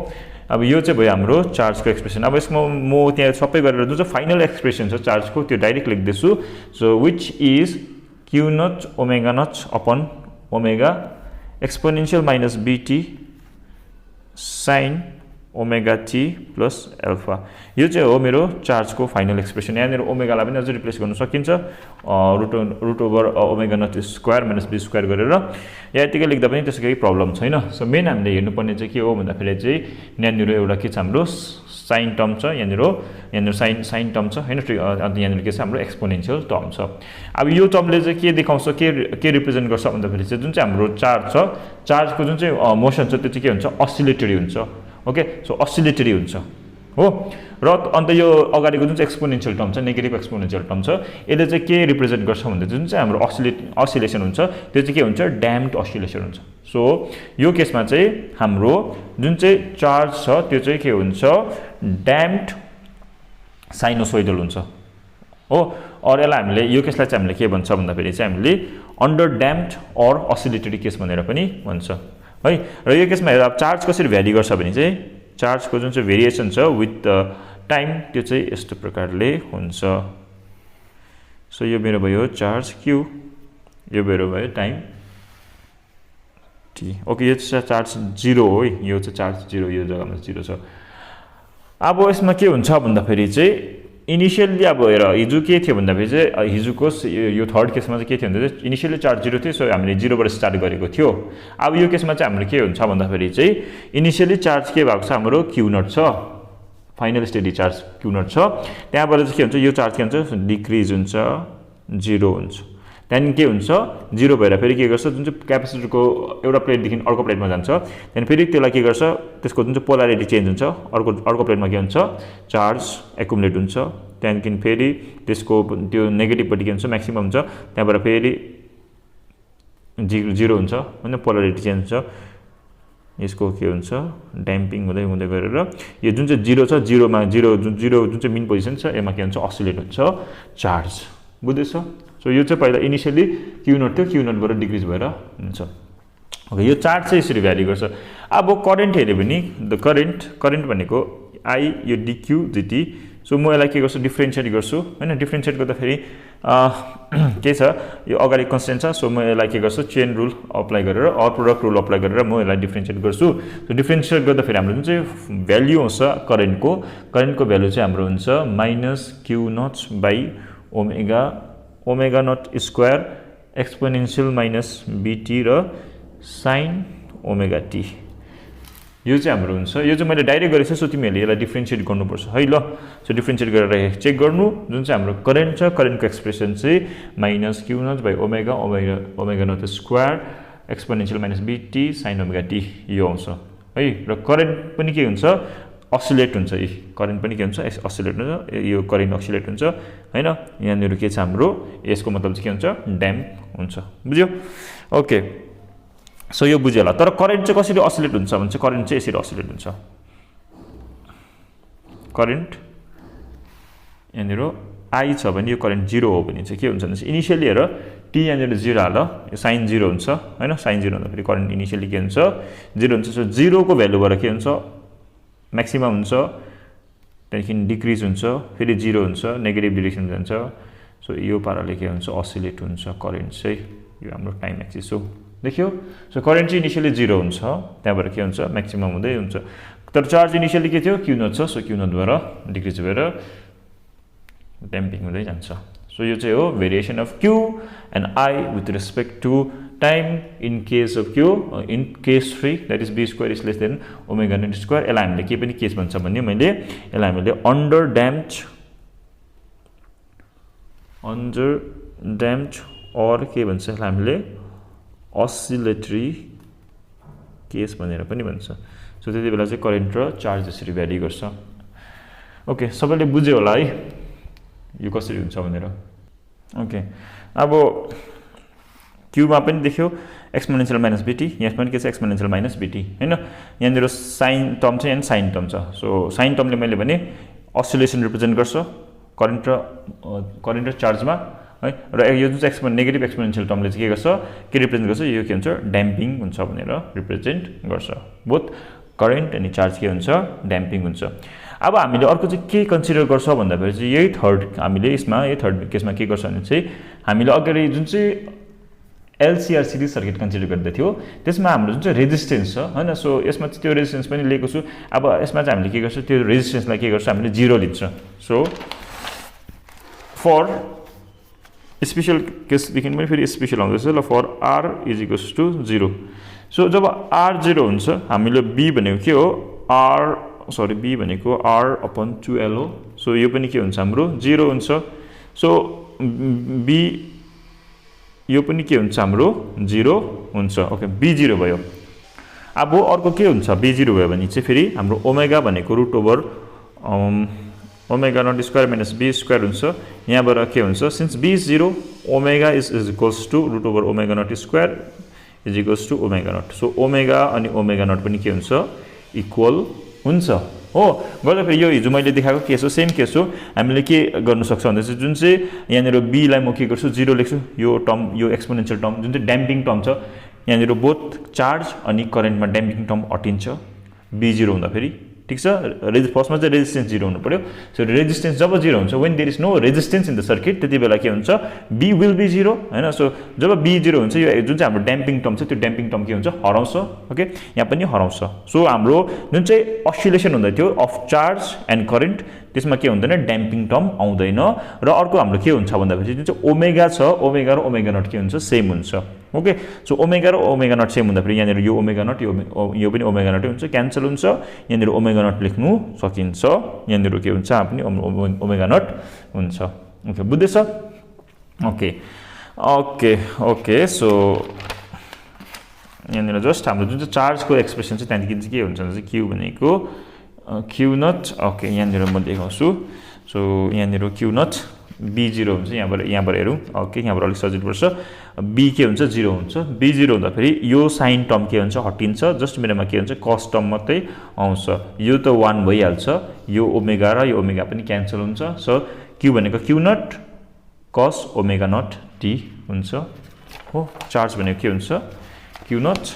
अब यो चाहिँ भयो हाम्रो चार्जको एक्सप्रेसन अब यसमा म त्यहाँ सबै गरेर जुन चाहिँ फाइनल एक्सप्रेसन छ चार्जको त्यो डाइरेक्ट लेख्दैछु so which is q naught omega naught upon omega exponential minus bt sin omega t plus alpha यो चाहिँ हो मेरो चार्जको फाइनल एक्सप्रेसन यहाँनिर ओमेगालाई पनि अझै रिप्लेस गर्न सकिन्छ root over omega naught square minus b square गरेर यतिकै लेख्दा पनि त्यसको केही प्रब्लम छैन सो मेन हामीले हेर्नुपर्ने चाहिँ के हो भन्दाखेरि चाहिँ यहाँनिर एउटा के छ हाम्रो साइन टर्म छ यहाँनिर साइन टर्म छ हैन अनि यहाँनिर के छ हाम्रो एक्सपोनेन्शियल टर्म छ अब यो टर्मले चाहिँ के देखाउँछ के रिप्रेजेन्ट गर्छ भन्दाखेरि चाहिँ जुन चाहिँ हाम्रो चार्ज छ चार्जको जुन चाहिँ मोसन छ त्यो चाहिँ के हुन्छ अस्सिलेटरी हुन्छ ओके सो अस्सिलेटरी हुन्छ हो र अन्त यो अगाडिको जुन चाहिँ एक्सपोनेन्शियल टर्म छ नेगेटिभ एक्सपोनेन्शियल टर्म छ यसले चाहिँ के रिप्रेजेन्ट गर्छ भन्दा जुन चाहिँ हाम्रो अस्सिलेसन हुन्छ त्यो चाहिँ के हुन्छ ड्याम्प्ड अस्सिलेसन हुन्छ सो यो केसमा चाहिँ हाम्रो जुन चाहिँ चार्ज छ त्यो चाहिँ के हुन्छ ड्याम्प्ड साइनोसोइडल हुन्छ हो अर यसलाई हामीले यो केसलाई चाहिँ हामीले के भन्छ भन्दाखेरि चाहिँ हामीले अन्डर ड्याम्प्ड अर अस्सिलेटरी केस भनेर पनि भन्छ है र यो केसमा हेर अब चार्ज कसरी भ्यारी गर्छ भने चाहिँ चार्जको जुन चाहिँ भेरिएसन छ विथ टाइम त्यो चाहिँ यस्तो प्रकारले हुन्छ सो यो मेरो भयो चार्ज क्यू यो मेरो भयो टाइम टी ओके यो चाहिँ चार्ज 0 हो यो चाहिँ चार्ज 0 यो जग्गामा 0 छ अब यसमा के हुन्छ भन्दाखेरि चाहिँ इनिशियली अब हेर हिजो के थियो भन्दाखेरि चाहिँ हिजोको यो थर्ड केसमा चाहिँ के थियो भन्दा इनिशियली चार्ज 0 थियो सो हामीले 0 बाट स्टार्ट गरेको थियो अब यो केसमा चाहिँ हाम्रो के हुन्छ भन्दाखेरि चाहिँ इनिशियली चार्ज के भएको छ हाम्रो क्यू नट छ final steady charge q naught छ त्यहाँबाट चाहिँ के हुन्छ यो चार्ज के हुन्छ डिक्रिज हुन्छ 0 हुन्छ त्यहाँदेखि के हुन्छ 0 भएर फेरि के गर्छ जुन चाहिँ क्यापेसिटरको एउटा प्लेटदेखि अर्को प्लेटमा जान्छ त्यहाँदेखि फेरि त्यसलाई के गर्छ त्यसको जुन चाहिँ पोलारिटी चेन्ज हुन्छ अर्को प्लेटमा के हुन्छ चार्ज एकुमुलेट हुन्छ त्यहाँदेखि फेरि त्यसको त्यो नेगेटिभपट्टि के हुन्छ म्याक्सिमम हुन्छ त्यहाँबाट फेरि 0 हुन्छ होइन पोलारिटी चेन्ज हुन्छ यसको के हुन्छ ड्याम्पिङ हुँदै हुँदै गरेर यो जुन चाहिँ 0 छ 0 मा 0 जुन चाहिँ मेन पोजिसन छ यसमा के हुन्छ अस्सिलेट हुन्छ चार्ज बुझ्दैछ सो यो चाहिँ पहिला इनिशियली क्यू नट थियो क्यू नटबाट डिक्रिज भएर हुन्छ ओके यो चार्ज चाहिँ यसरी भ्यारी गर्छ अब करेन्ट हेऱ्यो भने द करेन्ट भनेको आई यो डिक्यू डिटी सो म यसलाई के गर्छु डिफ्रेन्सिएट गर्छु हैन डिफ्रेन्सिएट गर्दाखेरि के छ यो अगाडि कन्स्टेन्ट छ सो म यसलाई के गर्छु चेन रुल अप्लाई गरेर अर प्रोडक्ट रुल अप्लाई गरेर म यसलाई डिफ्रेन्सिएट गर्छु सो डिफ्रेन्सिएट गर्दाखेरि हाम्रो जुन चाहिँ भ्याल्यु आउँछ करेन्टको भ्यालु चाहिँ हाम्रो हुन्छ minus q naught by omega naught square exponential minus bt र साइन ओमेगा टी यो चाहिँ हाम्रो हुन्छ यो चाहिँ मैले डाइरेक्ट गरेको छु सो तिमीहरूले यसलाई डिफ्रेन्सिएट गर्नुपर्छ है ल सो डिफ्रेन्सिएट गरेर चेक गर्नु जुन चाहिँ हाम्रो करेन्ट छ करेन्टको एक्सप्रेसन चाहिँ minus q naught by omega naught square exponential minus bt sine omega t यो आउँछ है र करेन्ट पनि के हुन्छ अस्सिलेट हुन्छ करेन्ट पनि के हुन्छ अस्सिलेट हुन्छ यो करेन्ट अस्सिलेट हुन्छ हैन यहाँनिर के छ हाम्रो यसको मतलब चाहिँ के हुन्छ ड्याम्प हुन्छ बुझ्यो ओके सो यो बुझ्यो होला तर करेन्ट चाहिँ कसरी अस्सिलेट हुन्छ भने चाहिँ करेन्ट चाहिँ यसरी अस्सिलेट हुन्छ करेन्ट यहाँनिर आई छ भने यो करेन्ट 0 हो भने चाहिँ के हुन्छ भने इनिशियली हेर टी यहाँनिर 0 हाल यो साइन 0 हुन्छ हैन साइन 0 हुँदाखेरि करेन्ट इनिशियली के हुन्छ 0 हुन्छ सो 0 को भ्यालुबाट के हुन्छ म्याक्सिमम हुन्छ त्यहाँदेखि डिक्रिज हुन्छ फेरि 0 हुन्छ नेगेटिभ डिरेक्सन जान्छ सो यो पाराले के हुन्छ अस्सिलेट हुन्छ करेन्ट चाहिँ यो हाम्रो टाइम एक्सिस हो देखियो सो करेन्ट चाहिँ इनिशियली 0 हुन्छ त्यहाँबाट के हुन्छ म्याक्सिमम हुँदै हुन्छ तर चार्ज इनिशियली के थियो क्यू नट छ सो क्यू नटबाट डिक्रिज भएर ड्याम्पिङ हुँदै जान्छ सो यो चाहिँ हो variation of q and i with respect to time in case of q in case 3 that is b square is less than omega naught square यसलाई हामीले के पनि केस भन्छ भने मैले यसलाई हामीले अन्डर ड्याम्प्ड अर के भन्छ यसलाई हामीले अस्सिलेटरी केस भनेर पनि भन्छ सो त्यति बेला चाहिँ करेन्ट र चार्ज यसरी भ्यारी गर्छ ओके सबैले बुझ्यो होला है यो कसरी हुन्छ भनेर ओके अब क्यूमा पनि देख्यो एक्सपोनेन्शियल माइनस बीटी यहाँ पनि के छ एक्सपोनेन्शियल माइनस बीटी हैन यहाँनिर साइन टर्म छ यहाँ साइन टर्म छ सो साइन टर्मले मैले भने अस्सिलेसन रिप्रेजेन्ट गर्छ करेन्ट र चार्जमा है र यो जुन चाहिँ नेगेटिभ एक्सपोनेन्शियल टर्मले चाहिँ के गर्छ के रिप्रेजेन्ट गर्छ यो के हुन्छ ड्याम्पिङ हुन्छ भनेर रिप्रेजेन्ट गर्छ बोथ करेन्ट अनि चार्ज के हुन्छ ड्याम्पिङ हुन्छ अब हामीले अर्को चाहिँ के कन्सिडर गर्छ भन्दाखेरि चाहिँ यही थर्ड हामीले यसमा यो थर्ड केसमा के गर्छ भने चाहिँ हामीले अगाडि जुन चाहिँ LCR सिरिज सर्किट कन्सिडर गर्दै थियो त्यसमा हाम्रो जुन चाहिँ रेजिस्टेन्स छ हैन सो यसमा चाहिँ त्यो रेजिस्टेन्स पनि लिएको छु अब यसमा चाहिँ हामीले के गर्छ त्यो रेजिस्टेन्सलाई के गर्छ हामीले 0 लिन्छ सो फर स्पेशल केसदेखि पनि फेरि स्पेशल आउँदैछ ल for R is equals to 0 so जब R 0 हुन्छ हामीले B भनेको के हो R सरी b भनेको r/2l हो सो यो पनि के हुन्छ हाम्रो 0 हुन्छ सो b यो पनि के हुन्छ हाम्रो 0 हुन्छ ओके b0 भयो अब अर्को के हुन्छ b0 भयो भने चाहिँ फेरि हाम्रो ओमेगा भनेको √over omega naught square minus b square हुन्छ यहाँबाट के हुन्छ since b is 0 omega is equals to √over omega naught square is equals to omega naught so omega अनि ओमेगा नट पनि के हुन्छ इक्वल हुन्छ हो गर्दा फेरि यो हिजो मैले देखाएको केस हो सेम केस हो हामीले के गर्न सक्छ भन्दा चाहिँ जुन चाहिँ यहाँनिर b लाई म के गर्छु 0 लेख्छु यो टर्म यो एक्सपोनेन्शियल टर्म जुन चाहिँ ड्याम्पिङ टर्म छ यहाँनिर बोथ चार्ज अनि करेन्टमा ड्याम्पिङ टर्म हटिन्छ b0 हुँदा फेरि ठीक छ फर्स्टमा चाहिँ रेजिस्टेन्स 0 हुनु पर्यो सो रेजिस्टेन्स जब 0 हुन्छ when there is no resistance in the circuit त्यति बेला के हुन्छ b विल बी 0 हैन सो जब b 0 हुन्छ यो जुन चाहिँ हाम्रो ड्याम्पिङ टर्म छ त्यो ड्याम्पिङ टर्म के हुन्छ हराउँछ ओके यहाँ पनि हराउँछ सो हाम्रो जुन चाहिँ अस्सिलेसन हुँदै थियो अफ चार्ज एन्ड करेन्ट त्यसमा के हुँदैन ड्याम्पिङ टर्म आउँदैन र अर्को हाम्रो के हुन्छ भन्दाखेरि जुन चाहिँ ओमेगा छ ओमेगा र ओमेगा नट के हुन्छ सेम हुन्छ ओके सो ओमेगा र ओमेगा नट सेम हुँदाखेरि यहाँनिर यो ओमेगा नट यो पनि ओमेगा नटै हुन्छ क्यान्सल हुन्छ यहाँनिर ओमेगा नट लेख्नु सकिन्छ यहाँनिर के हुन्छ पनि ओमेगा नट हुन्छ ओके बुझ्दैछ ओके ओके ओके सो यहाँनिर जस्ट हाम्रो जुन चाहिँ चार्जको एक्सप्रेसन छ त्यहाँदेखि चाहिँ के हुन्छ भने चाहिँ क्यू भनेको क्यू नट ओके यहाँनिर म देखाउँछु सो यहाँनिर क्यू नट b0 हुन्छ यहाँबाट हेरौँ ओके यहाँबाट अलिक सजिलो पर्छ b के हुन्छ 0 हुन्छ b0 हुँदाखेरि यो साइन टर्म के हुन्छ हटिन्छ जस्ट मेरोमा के हुन्छ कस टर्म मात्रै आउँछ यो त 1 भइहाल्छ यो ओमेगा र यो ओमेगा पनि क्यान्सल हुन्छ सो q भनेको q naught cos omega naught t हुन्छ हो चार्ज भनेको के हुन्छ q naught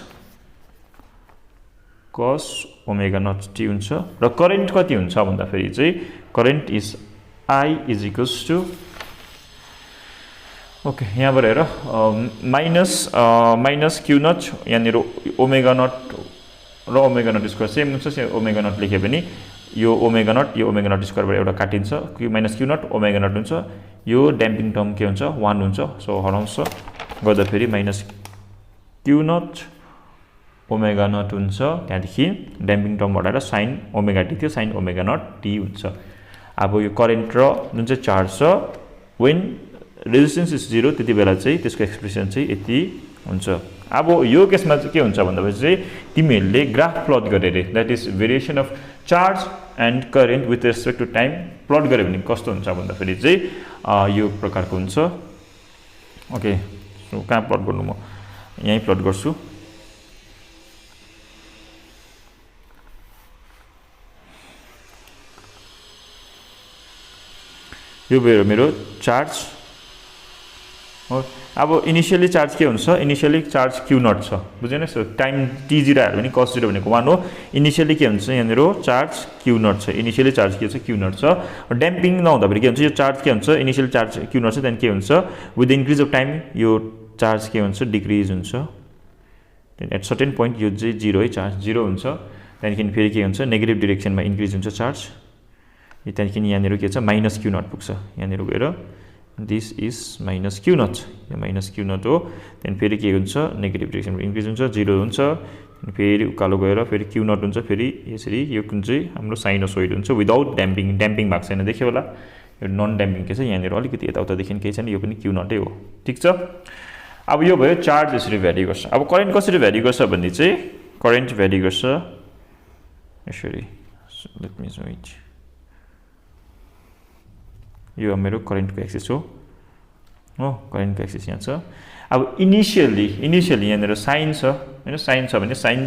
cos omega naught t हुन्छ र करेन्ट कति हुन्छ भन्दाखेरि चाहिँ current is I is equals to okay यहाँबाट हेर माइनस क्यू नट यहाँनिर ओमेगा नट र ओमेगा नट स्क्वायर सेम हुन्छ ओमेगा नट लेख्यो भने यो ओमेगा नट स्क्वायरबाट एउटा काटिन्छ minus q naught omega naught हुन्छ यो ड्याम्पिङ टर्म के हुन्छ 1 हुन्छ सो हराउँछ गर्दाखेरि minus q naught omega naught हुन्छ त्यहाँदेखि ड्याम्पिङ टर्म हटाएर साइन ओमेगा टी थियो साइन ओमेगा नट टी हुन्छ अब यो करेन्ट र जुन चाहिँ चार्ज छ व्हेन रेजिस्टेन्स इज 0 त्यति बेला चाहिँ त्यसको एक्सप्रेसन चाहिँ यति हुन्छ अब यो केसमा चाहिँ के हुन्छ भन्दाखेरि चाहिँ तिमीहरूले ग्राफ प्लट गरेर that is variation of charge and current with respect to time plot गऱ्यो भने कस्तो हुन्छ भन्दाखेरि चाहिँ यो प्रकारको हुन्छ ओके सो कहाँ प्लट गर्नु म यहीँ प्लट गर्छु यो मेरो चार्ज हो अब इनिशियली चार्ज के हुन्छ इनिशियली चार्ज क्यू नट छ बुझेन सो टाइम t0 हाल्यो भने cos 0 भनेको 1 हो इनिशियली के हुन्छ यहाँनिर चार्ज क्यू नट छ इनिशियली चार्ज के छ क्यू नट छ ड्याम्पिङ नहुँदाखेरि के हुन्छ यो चार्ज के हुन्छ इनिशियल चार्ज क्यू नट छ त्यहाँदेखि के हुन्छ with the increase of time यो चार्ज के हुन्छ डिक्रिज हुन्छ एट सर्टेन पोइन्ट यो चाहिँ 0 है चार्ज 0 हुन्छ त्यहाँदेखि फेरि के हुन्छ नेगेटिभ डिरेक्सनमा इन्क्रिज हुन्छ चार्ज त्यहाँदेखि यहाँनिर के छ माइनस क्यू नट पुग्छ यहाँनिर गएर this is minus q naught यो माइनस क्यू नट हो त्यहाँदेखि फेरि के हुन्छ नेगेटिभ डिरेक्सनमा इन्क्रिज हुन्छ 0 हुन्छ फेरि उकालो गएर फेरि क्यू नट हुन्छ फेरि यसरी यो कुन चाहिँ हाम्रो साइनोसोइड हुन्छ विदाउट ड्याम्पिङ भएको छैन देख्यो होला यो नन ड्याम्पिङ के छ यहाँनिर अलिकति यताउतादेखि केही छैन यो पनि क्यू नटै हो ठिक छ अब यो भयो चार्ज यसरी भ्यारी गर्छ अब करेन्ट कसरी भ्यारी गर्छ भन्ने चाहिँ करेन्ट भ्यारी गर्छ यसरी लेट मी सो इट यो मेरो करेन्टको एक्सिस हो करेन्टको एक्सिस यहाँ छ अब इनिशियली यहाँनिर साइन छ हैन साइन छ भने साइन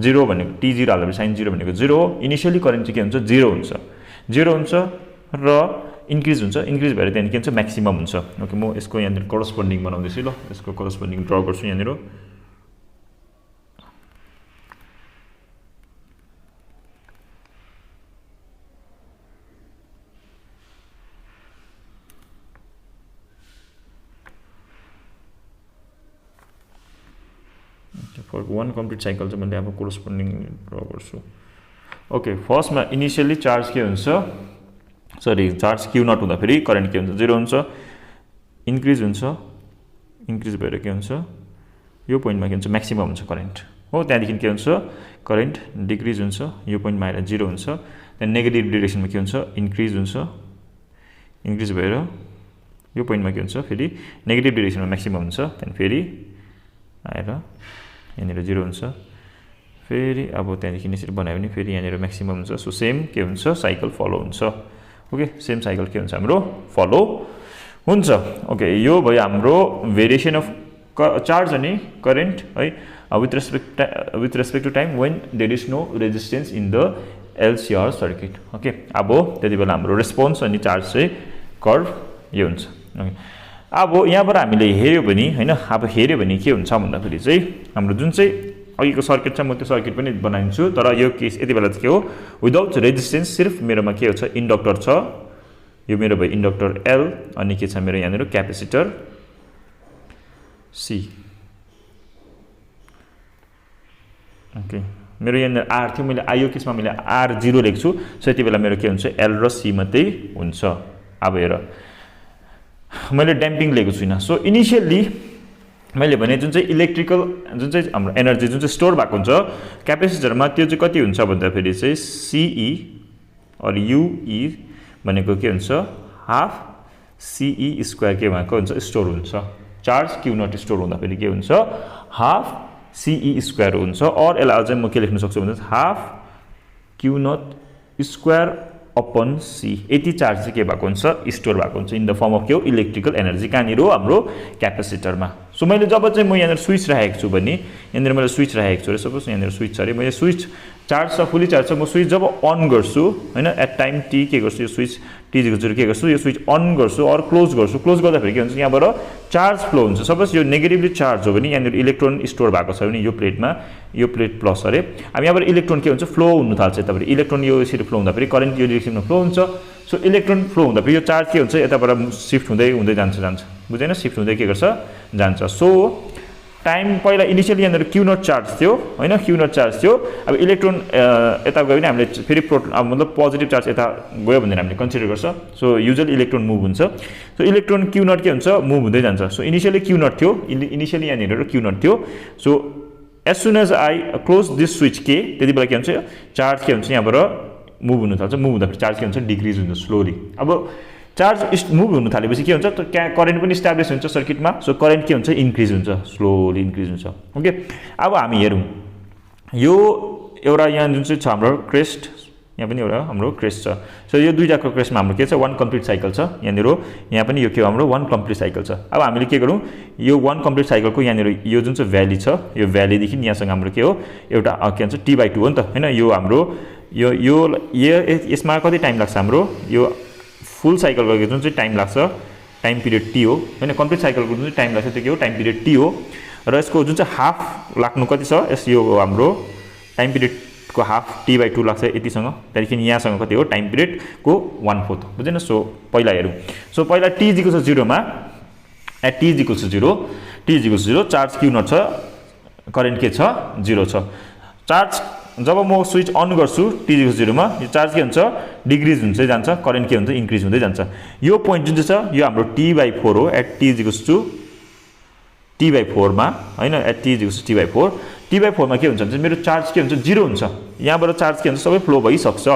0 भनेको t0 हाल्दा साइन 0 भनेको 0 हो इनिशियली करेन्ट चाहिँ के हुन्छ 0 हुन्छ र इन्क्रिज हुन्छ इन्क्रिज भएर त्यहाँदेखि के हुन्छ म्याक्सिमम हुन्छ ओके म यसको यहाँनिर करस्पोन्डिङ बनाउँदैछु ल यसको करस्पोन्डिङ ड्र गर्छु यहाँनिर फर वान कम्प्लिट साइकल चाहिँ मैले अब कोरस्पोन्डिङ ड्र गर्छु ओके फर्स्टमा इनिशियली चार्ज के हुन्छ सरी चार्ज क्यू नट हुँदाखेरि करेन्ट के हुन्छ 0 हुन्छ इन्क्रिज भएर के हुन्छ यो पोइन्टमा के हुन्छ म्याक्सिमम हुन्छ करेन्ट हो त्यहाँदेखि के हुन्छ करेन्ट डिक्रिज हुन्छ, यो पोइन्टमा आएर 0 हुन्छ, देन नेगेटिभ डिरेक्सनमा के हुन्छ इन्क्रिज हुन्छ, इन्क्रिज भएर यो पोइन्टमा के हुन्छ फेरि नेगेटिभ डिरेक्सनमा म्याक्सिमम हुन्छ, देन फेरि आएर यहाँनिर 0 हुन्छ, फेरि अब त्यहाँदेखि यसरी बनायो भने फेरि यहाँनिर म्याक्सिमम हुन्छ। सो सेम के हुन्छ साइकल फलो हुन्छ। ओके, सेम साइकल के हुन्छ हाम्रो फलो हुन्छ। ओके, यो भयो हाम्रो भेरिएसन अफ चार्ज अनि करेन्ट है with respect to time when there is no resistance in the LCR circuit. Okay, अब त्यति बेला हाम्रो रेस्पोन्स अनि चार्ज चाहिँ कर्भ यो हुन्छ। ओके, अब यहाँबाट हामीले हेऱ्यो भने हैन, अब हेऱ्यो भने के हुन्छ भन्दाखेरि चाहिँ हाम्रो जुन चाहिँ अघिको सर्किट छ, म त्यो सर्किट पनि बनाइदिन्छु, तर यो केस यति बेला चाहिँ के हो विदाउट रेजिस्टेन्स, सिर्फ मेरोमा के छ इन्डक्टर छ, यो मेरो भयो इन्डक्टर L अनि के छ मेरो यहाँनिर क्यापेसिटर C। ओके, मेरो यहाँनिर R थियो, मैले यो केसमा मैले R0 लेख्छु, सो यति बेला मेरो के हुन्छ L र C मात्रै हुन्छ। अब हेर मैले ड्याम्पिङ लिएको छुइनँ। सो इनिसियल्ली मैले भने जुन चाहिँ इलेक्ट्रिकल जुन चाहिँ हाम्रो एनर्जी जुन चाहिँ स्टोर भएको हुन्छ क्यापेसिटरमा, त्यो चाहिँ कति हुन्छ भन्दाखेरि चाहिँ CE और UE भनेको के हुन्छ हाफ CE स्क्वायर के भएको हुन्छ स्टोर हुन्छ। चार्ज Q0 स्टोर हुँदाखेरि के हुन्छ हाफ CE स्क्वायर हुन्छ। और यसलाई अझै म के लेख्न सक्छु भन्दा half Q0 square upon C, यति चार्ज चाहिँ के भएको हुन्छ स्टोर भएको हुन्छ इन द फर्म अफ के हो इलेक्ट्रिकल एनर्जी, कहाँनिर हो हाम्रो क्यापेसिटरमा। सो मैले जब चाहिँ म यहाँनिर स्विच राखेको छु भने यहाँनिर मैले स्विच राखेको छु अरे, सपोज यहाँनिर स्विच छ अरे, मैले स्विच चार्ज छ फुल्ली चार्ज छ, म स्विच जब अन गर्छु हैन एट टाइम टी के गर्छु यो स्विच T0 के गर्छु यो स्विच अन गर्छु और क्लोज गर्छु, क्लोज गर्दाखेरि के हुन्छ यहाँबाट चार्ज फ्लो हुन्छ। सपोज यो नेगेटिभली चार्ज हो भने यहाँनिर इलेक्ट्रोन स्टोर भएको छ भने यो प्लेटमा, यो प्लेट प्लस अरे, अब यहाँबाट इलेक्ट्रोन के हुन्छ फ्लो हुन थाल्छ यताबाट, इलेक्ट्रोन यो यसरी फ्लो हुँदाखेरि करेन्ट यो डिरेक्सनमा फ्लो हुन्छ। सो इलेक्ट्रोन फ्लो हुँदाखेरि यो चार्ज के हुन्छ यताबाट सिफ्ट हुँदै हुँदै जान्छ बुझेन, सिफ्ट हुँदै के गर्छ जान्छ। सो टाइम पहिला इनिसियली यहाँनिर Q0 चार्ज थियो हैन, Q0 चार्ज थियो, अब इलेक्ट्रोन यता गयो भने हामीले फेरि प्रोटोन अब मतलब पोजिटिभ चार्ज यता गयो भनेर हामीले कन्सिडर गर्छ। सो युजुअली इलेक्ट्रोन मुभ हुन्छ, सो इलेक्ट्रोन Q0 के हुन्छ मुभ हुँदै जान्छ। सो इनिसियली Q0 थियो, इनिसियली यहाँनिर Q0 थियो। So as soon as I close this switch के, त्यति बेला के हुन्छ चार्ज के हुन्छ यहाँबाट मुभ हुन थाल्छ, मुभ हुँदाखेरि चार्ज के हुन्छ डिक्रिज हुन्छ स्लोली। अब चार्ज मुभ हुन थालेपछि के हुन्छ त करेन्ट पनि इस्टाब्लिस हुन्छ सर्किटमा, सो करेन्ट के हुन्छ इन्क्रिज हुन्छ, स्लोली इन्क्रिज हुन्छ। ओके, अब हामी हेरौँ यो एउटा यहाँ जुन चाहिँ छ हाम्रो क्रेस्ट, यहाँ पनि एउटा हाम्रो क्रेस्ट छ। सो यो दुईटाको क्रेस्टमा हाम्रो के छ वान कम्प्लिट साइकल छ, यहाँनिर यहाँ पनि यो के हो हाम्रो वान कम्प्लिट साइकल छ। अब हामीले के गरौँ यो वान कम्प्लिट साइकलको यहाँनिर यो जुन चाहिँ भ्याली छ, यो भ्यालीदेखि यहाँसँग हाम्रो के हो एउटा के भन्छ T/2 हो नि त हैन, यो हाम्रो यो यसमा कति टाइम लाग्छ हाम्रो यो फुल साइकलको जुन चाहिँ टाइम लाग्छ टाइम पिरियड T हो हैन, कम्प्लिट साइकलको जुन चाहिँ टाइम लाग्छ त्यो के हो टाइम पिरियड T हो, र यसको जुन चाहिँ हाफ लाग्नु कति छ यस यो हाम्रो टाइम पिरियडको हाफ T/2 लाग्छ यतिसँग, त्यहाँदेखि यहाँसँग कति हो टाइम पिरियडको 1/4 बुझेन। सो पहिला हेरौँ, सो पहिला T = 0 मा एट T = 0 चार्ज Q0 छ, करेन्ट के छ 0 छ। चार्ज जब म स्विच अन गर्छु T = 0 मा यो चार्ज के हुन्छ डिक्रिज हुँदै जान्छ, करेन्ट के हुन्छ इन्क्रिज हुँदै जान्छ। यो पोइन्ट जुन चाहिँ छ यो हाम्रो T/4 हो एट T = T/4 मा हैन, एट T = T/4, T/4 मा के हुन्छ भने मेरो चार्ज के हुन्छ 0 हुन्छ, यहाँबाट चार्ज के हुन्छ सबै फ्लो भइसक्छ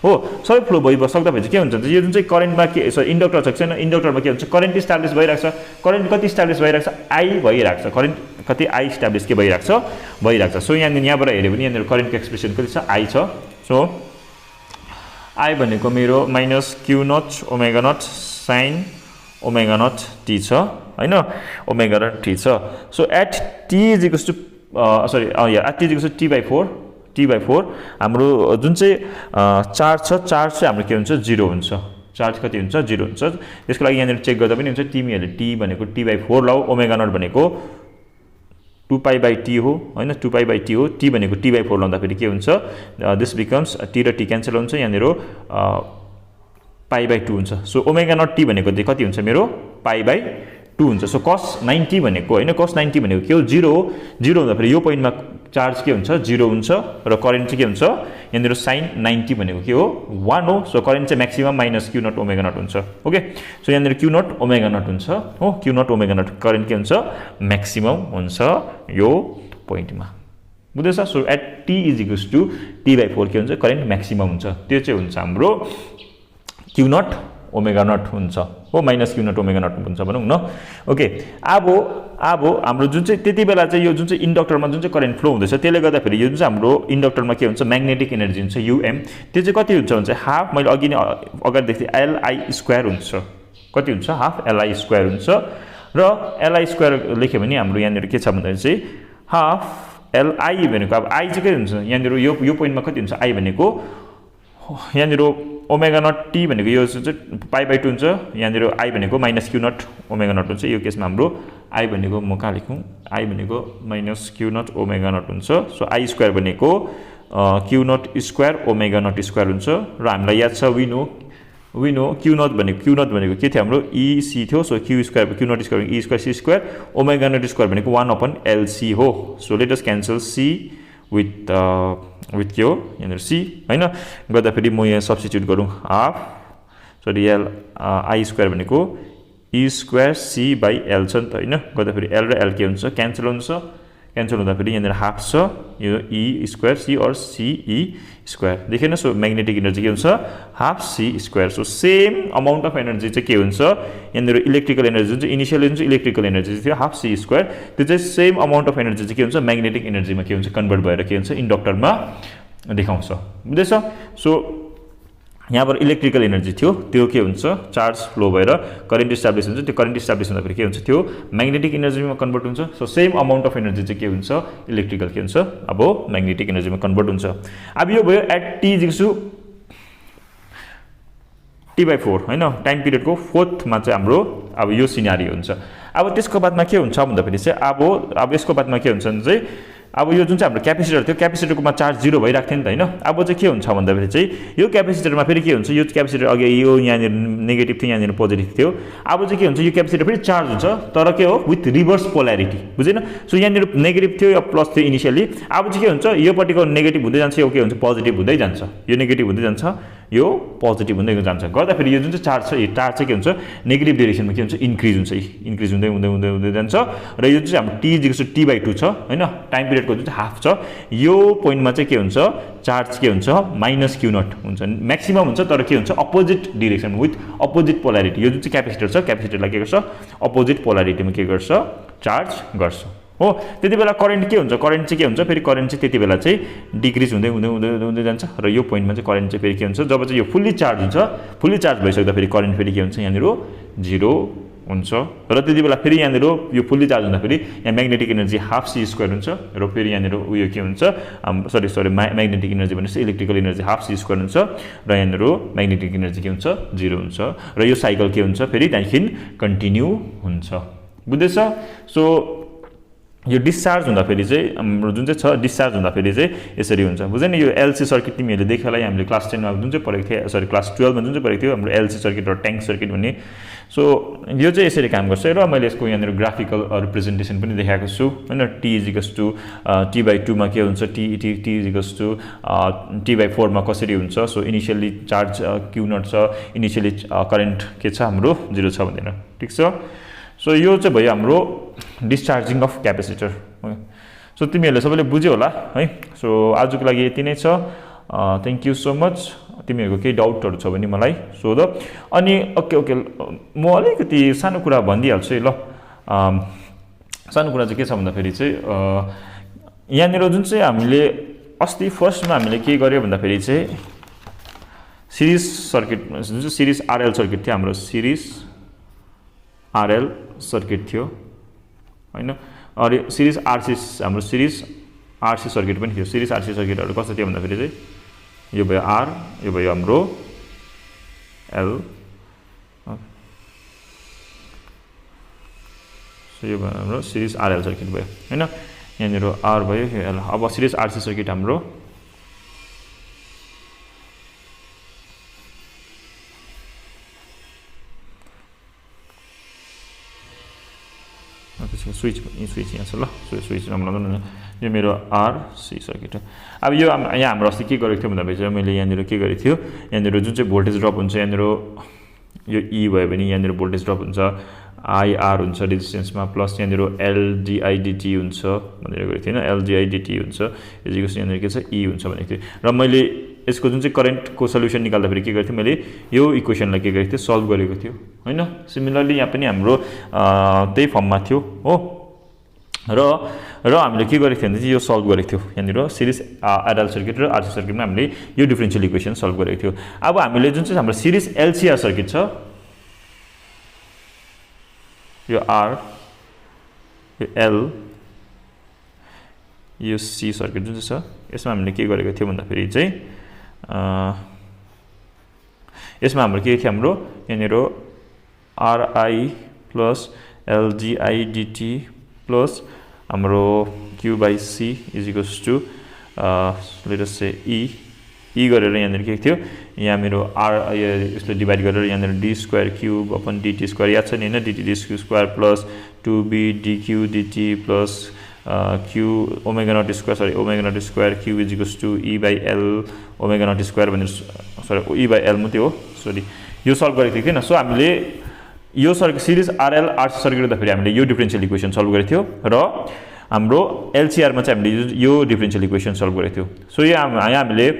हो, सबै फ्लो भइसक्दाखेरि के हुन्छ यो जुन चाहिँ करेन्टमा के इन्डक्टर छ छैन, इन्डक्टरमा के हुन्छ करेन्ट इस्टाब्लिस भइरहेको छ, करेन्ट कति इस्टाब्लिस भइरहेको छ I भइरहेको छ, करेन्ट कति I इस्टाब्लिस के भइरहेको छ। सो यहाँबाट हेऱ्यो भने यहाँनिर करेन्टको एक्सप्रेसन कति छ I छ। सो I भनेको मेरो -Q0 ω0 sin ω0 t छ हैन, ω0 t छ। So at T = at T = T/4 हाम्रो जुन चाहिँ चार्ज छ, चार्ज चाहिँ हाम्रो के हुन्छ 0 हुन्छ, चार्ज कति हुन्छ 0 हुन्छ। त्यसको लागि यहाँनिर चेक गर्दा पनि हुन्छ तिमीहरूले T भनेको T/4 लाऊ, ω0 भनेको 2π/T हो हैन, 2π/T हो, T भनेको T/4 लाउँदाखेरि के हुन्छ दिस बिकम्स T र T क्यान्सल हुन्छ, यहाँनिर π/2 हुन्छ। सो ω0 t भनेको चाहिँ कति हुन्छ मेरो π/2 हुन्छ। सो cos 90 भनेको हैन, cos 90 भनेको के हो 0 हो, 0 हुँदाखेरि यो पोइन्टमा चार्ज के हुन्छ 0 हुन्छ र करेन्ट चाहिँ के हुन्छ यहाँनिर sin 90 भनेको के हो 1 हो। सो करेन्ट चाहिँ म्याक्सिमम -Q0 ω0 हुन्छ। ओके, सो यहाँनिर Q0 ω0 हुन्छ हो, Q0 ω0 करेन्ट के हुन्छ म्याक्सिमम हुन्छ यो पोइन्टमा। बुझ्दैछ so at t is to t/4 के हुन्छ करेन्ट म्याक्सिमम हुन्छ त्यो चाहिँ हुन्छ हाम्रो q नट ओमेगा नट हुन्छ हो minus q naught omega naught हुन्छ भनौं न ओके अब हाम्रो जुन चाहिँ त्यति बेला चाहिँ यो जुन चाहिँ इन्डक्टरमा जुन चाहिँ करेन्ट फ्लो हुँदैछ त्यसले गर्दा फेरि यो जुन चाहिँ हाम्रो इन्डक्टरमा के हुन्छ म्याग्नेटिक एनर्जी हुन्छ um त्यो चाहिँ कति हुन्छ भने हाफ मैले अघि नै अगाडि देख्थे li² हुन्छ कति हुन्छ हाफ li² हुन्छ र li² लेख्यो भने हाम्रो यहाँनिर के छ भन्दा चाहिँ हाफ li भनेको अब i चाहिँ के हुन्छ यहाँनिर यो पोइन्टमा कति हुन्छ i भनेको यहाँनिर ओमेगा नट t भनेको यो चाहिँ पाई/2 हुन्छ यहाँनिर i भनेको minus q naught omega naught हुन्छ यो केसमा हाम्रो i भनेको म कहाँ लेखौँ i भनेको minus q naught omega naught हुन्छ सो i² भनेको q naught square omega naught square हुन्छ र हामीलाई याद छ वी नो q नट भनेको के थियो हाम्रो e थियो so q naught square e square c square omega naught square भनेको 1/LC हो so let us cancel c with यो यहाँनिर c हैन गर्दा फेरि म यहाँ सब्स्टिट्युट गरौँ हाफ सरी i² भनेको e स्क्वायर c/l छ नि त हैन गर्दा फेरि l र l के हुन्छ क्यान्सल हुँदा फेरि यहाँनिर हाफ छ यो e स्क्वायर c और c e स्क्वायर देखेन सो म्याग्नेटिक एनर्जी के हुन्छ half c square so same amount of energy चाहिँ के हुन्छ यहाँनिर इलेक्ट्रिकल एनर्जी जुन चाहिँ इनिशियली जुन चाहिँ इलेक्ट्रिकल एनर्जी थियो हाफ c स्क्वायर त्यो चाहिँ सेम अमाउन्ट अफ एनर्जी चाहिँ के हुन्छ म्याग्नेटिक एनर्जीमा के हुन्छ कन्भर्ट भएर के हुन्छ इन्डक्टरमा देखाउँछ बुझ्दैछ सो यहाँबाट इलेक्ट्रिकल एनर्जी थियो त्यो के हुन्छ चार्ज फ्लो भएर करेन्ट इस्टाब्लिस हुन्छ त्यो करेन्ट इस्टाब्लिस हुँदा फेरि के हुन्छ त्यो म्याग्नेटिक एनर्जीमा कन्भर्ट हुन्छ so same amount of energy चाहिँ के हुन्छ इलेक्ट्रिकल के हुन्छ अब म्याग्नेटिक एनर्जीमा कन्भर्ट हुन्छ अब यो भयो एट t t/4 हैन टाइम पिरियडको फोर्थमा चाहिँ हाम्रो अब यो सिनारियो हुन्छ अब त्यसको बादमा के हुन्छ भन्दाखेरि चाहिँ अब यसको बादमा के हुन्छ भने चाहिँ अब यो जुन चाहिँ हाम्रो क्यापेसिटर थियो क्यापेसिटरकोमा चार्ज 0 भइराख्थ्यो नि त हैन अब चाहिँ के हुन्छ भन्दाखेरि चाहिँ यो क्यापेसिटरमा फेरि के हुन्छ यो क्यापेसिटर अघि यो यहाँनिर नेगेटिभ थियो यहाँनिर पोजिटिभ थियो अब चाहिँ के हुन्छ यो क्यापेसिटर फेरि चार्ज हुन्छ तर के हो विथ रिभर्स पोल्यारिटी बुझेन सो यहाँनिर नेगेटिभ थियो या प्लस थियो इनिशियली अब चाहिँ के हुन्छ योपट्टिको नेगेटिभ हुँदै जान्छ यो के हुन्छ पोजिटिभ हुँदै जान्छ यो नेगेटिभ हुँदै जान्छ यो पोजिटिभ हुँदै जान्छ गर्दा फेरि यो जुन चाहिँ चार्ज छ यो चार्ज चाहिँ के हुन्छ नेगेटिभ डाइरेक्सनमा के हुन्छ इन्क्रिज हुन्छ इन्क्रिज हुँदै हुँदै हुँदै हुँदै जान्छ र यो चाहिँ हाम्रो t t/2 छ हैन टाइम पिरियडको जुन चाहिँ हाफ छ यो पोइन्टमा चाहिँ के हुन्छ चार्ज के हुन्छ माइनस q नट हुन्छ म्याक्सिमम हुन्छ तर के हुन्छ opposite direction with opposite polarity यो जुन चाहिँ क्यापेसिटर छ क्यापेसिटरलाई के गर्छ अपोजिट पोल्यारिटीमा के गर्छ चार्ज गर्छ हो त्यति बेला करेन्ट के हुन्छ करेन्ट चाहिँ के हुन्छ फेरि करेन्ट चाहिँ त्यति बेला चाहिँ डिक्रिज हुँदै हुँदै हुँदै हुँदै जान्छ र यो पोइन्टमा चाहिँ करेन्ट चाहिँ फेरि के हुन्छ जब चाहिँ यो फुल्ली चार्ज हुन्छ फुल्ली चार्ज भइसक्दा फेरि करेन्ट फेरि के हुन्छ यहाँनिर 0 हुन्छ र त्यति बेला फेरि यहाँनिर यो फुल्ली चार्ज हुँदा फेरि यहाँ magnetic energy half c square हुन्छ र फेरि यहाँनिर उयो के हुन्छ सरी म्याग्नेटिक एनर्जी भनेपछि electrical energy half c square हुन्छ र यहाँनिर म्याग्नेटिक एनर्जी के हुन्छ 0 हुन्छ र यो साइकल के हुन्छ फेरि त्यहाँदेखि कन्टिन्यू हुन्छ बुझ्दैछ सो यो डिस्चार्ज हुँदाखेरि चाहिँ हाम्रो जुन चाहिँ छ डिस्चार्ज हुँदाखेरि चाहिँ यसरी हुन्छ बुझ्यो नि यो एलसी सर्किट तिमीहरूले देख्यो होला हामीले क्लास 10 मा जुन चाहिँ पढेको थियो सरी क्लास 12 मा जुन चाहिँ पढेको थियो हाम्रो एलसी सर्किट र ट्याङ्क सर्किट भन्ने सो यो चाहिँ यसरी काम गर्छ र मैले यसको यहाँनिर ग्राफिकल रिप्रेजेन्टेसन पनि देखाएको छु हैन t t/2 मा के हुन्छ t/4 मा कसरी हुन्छ so initially charge q naught छ इनिशियली करेन्ट के छ हाम्रो 0 छ भन्दैन ठीक छ सो यो चाहिँ भयो हाम्रो डिस्चार्जिङ अफ क्यापेसिटर सो तिमीहरूले सबैले बुझ्यो होला है सो आजको लागि यति नै छ थ्यांक यू सो मच तिमीहरूको केही डाउटहरु छ भने मलाई सोध अनि ओके म अलिकति सानो कुरा भनिदिहाल्छु है ल सानो कुरा चाहिँ के छ भन्दाखेरि चाहिँ यहाँनिर जुन चाहिँ हामीले अस्ति फर्स्टमा हामीले के गर्यो भन्दाखेरि चाहिँ सिरिज सर्किट जुन चाहिँ सिरिज आरएल सर्किट थियो हाम्रो सिरिज आरएल सर्किट थियो हैन अनि सिरिज आरसी हाम्रो सिरिज आरसी सर्किट पनि थियो सिरिज आरसी सर्किटहरु कस्तो थियो भन्दाखेरि चाहिँ यो भयो आर यो भयो हाम्रो एल सो यो भयो हाम्रो सिरिज आरएल सर्किट भयो हैन यहाँनिर आर भयो यो एल अब सिरिज आरसी सर्किट हाम्रो स्विच यहाँ छ ल स्विच राम्रो यो मेरो आरसी सर्किट हो अब यो यहाँ हाम्रो अस्ति के गरेको थियो भन्दाखेरि चाहिँ मैले यहाँनिर के गरेको थियो यहाँनिर जुन चाहिँ भोल्टेज ड्रप हुन्छ यहाँनिर यो ई भयो भने यहाँनिर भोल्टेज ड्रप हुन्छ आइआर हुन्छ रेजिस्टेन्समा प्लस यहाँनिर एलडिआइडिटी हुन्छ भनेर गरेको थिएँ हैन एलडिआइडिटी हुन्छ इजिकल्स यहाँनिर के छ ई हुन्छ भनेको थिएँ र मैले यसको जुन चाहिँ करेन्टको सल्युसन निकाल्दाखेरि के गरेको थिएँ मैले यो इक्वेसनलाई के गरेको थिएँ सल्भ गरेको थियो हैन सिमिलरली यहाँ पनि हाम्रो त्यही फर्ममा थियो हो र हामीले के गरेको थियो भने चाहिँ यो सल्भ गरेको थियो यहाँनिर सिरिज आरएल सर्किट र आरसी सर्किटमा हामीले यो डिफरेन्शियल इक्वेसन सल्भ गरेको थियो अब हामीले जुन चाहिँ हाम्रो सिरिज एलसीआर सर्किट छ यो आर यो एल यो सी सर्किट जुन चाहिँ छ यसमा हामीले के गरेको थियो भन्दाखेरि चाहिँ यसमा हाम्रो के थियो हाम्रो यहाँनिर आरआई प्लस एलजिआइडिटी प्लस हाम्रो Q by C is equals to let us say E गरेर यहाँनिर के थियो यहाँ मेरो आर यसले डिभाइड गरेर यहाँनिर d square cube upon dt square याद छ नि हैन dt d square plus 2b dq dt plus q omega naught square sorry omega naught square q is equals to e by l omega naught square भनेर sorry e by l मात्रै हो sorry यो solve गरेको थियो किन so हामीले यो circuit series RL RC circuit गर्दाखेरि हामीले यो डिफरेन्शियल इक्वेसन सल्भ गरेको थियो र हाम्रो एलसीआरमा चाहिँ हामीले यो डिफरेन्शियल इक्वेसन सल्भ गरेको थियो सो यहाँ हामीले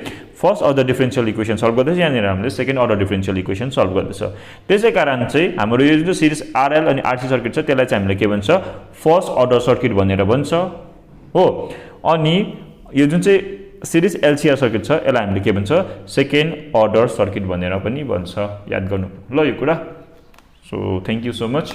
first order differential equation solve गर्दैछ यहाँनिर हामीले second order differential equation solve गर्दैछ त्यसै कारण चाहिँ हाम्रो यो जुन सिरिज आरएल अनि आरसी सर्किट छ त्यसलाई चाहिँ हामीले के भन्छ फर्स्ट अर्डर सर्किट भनेर भन्छ हो अनि यो जुन चाहिँ सिरिज एलसीआर सर्किट छ यसलाई हामीले के भन्छ सेकेन्ड अर्डर सर्किट भनेर पनि भन्छ याद गर्नु ल यो कुरा So thank you so much.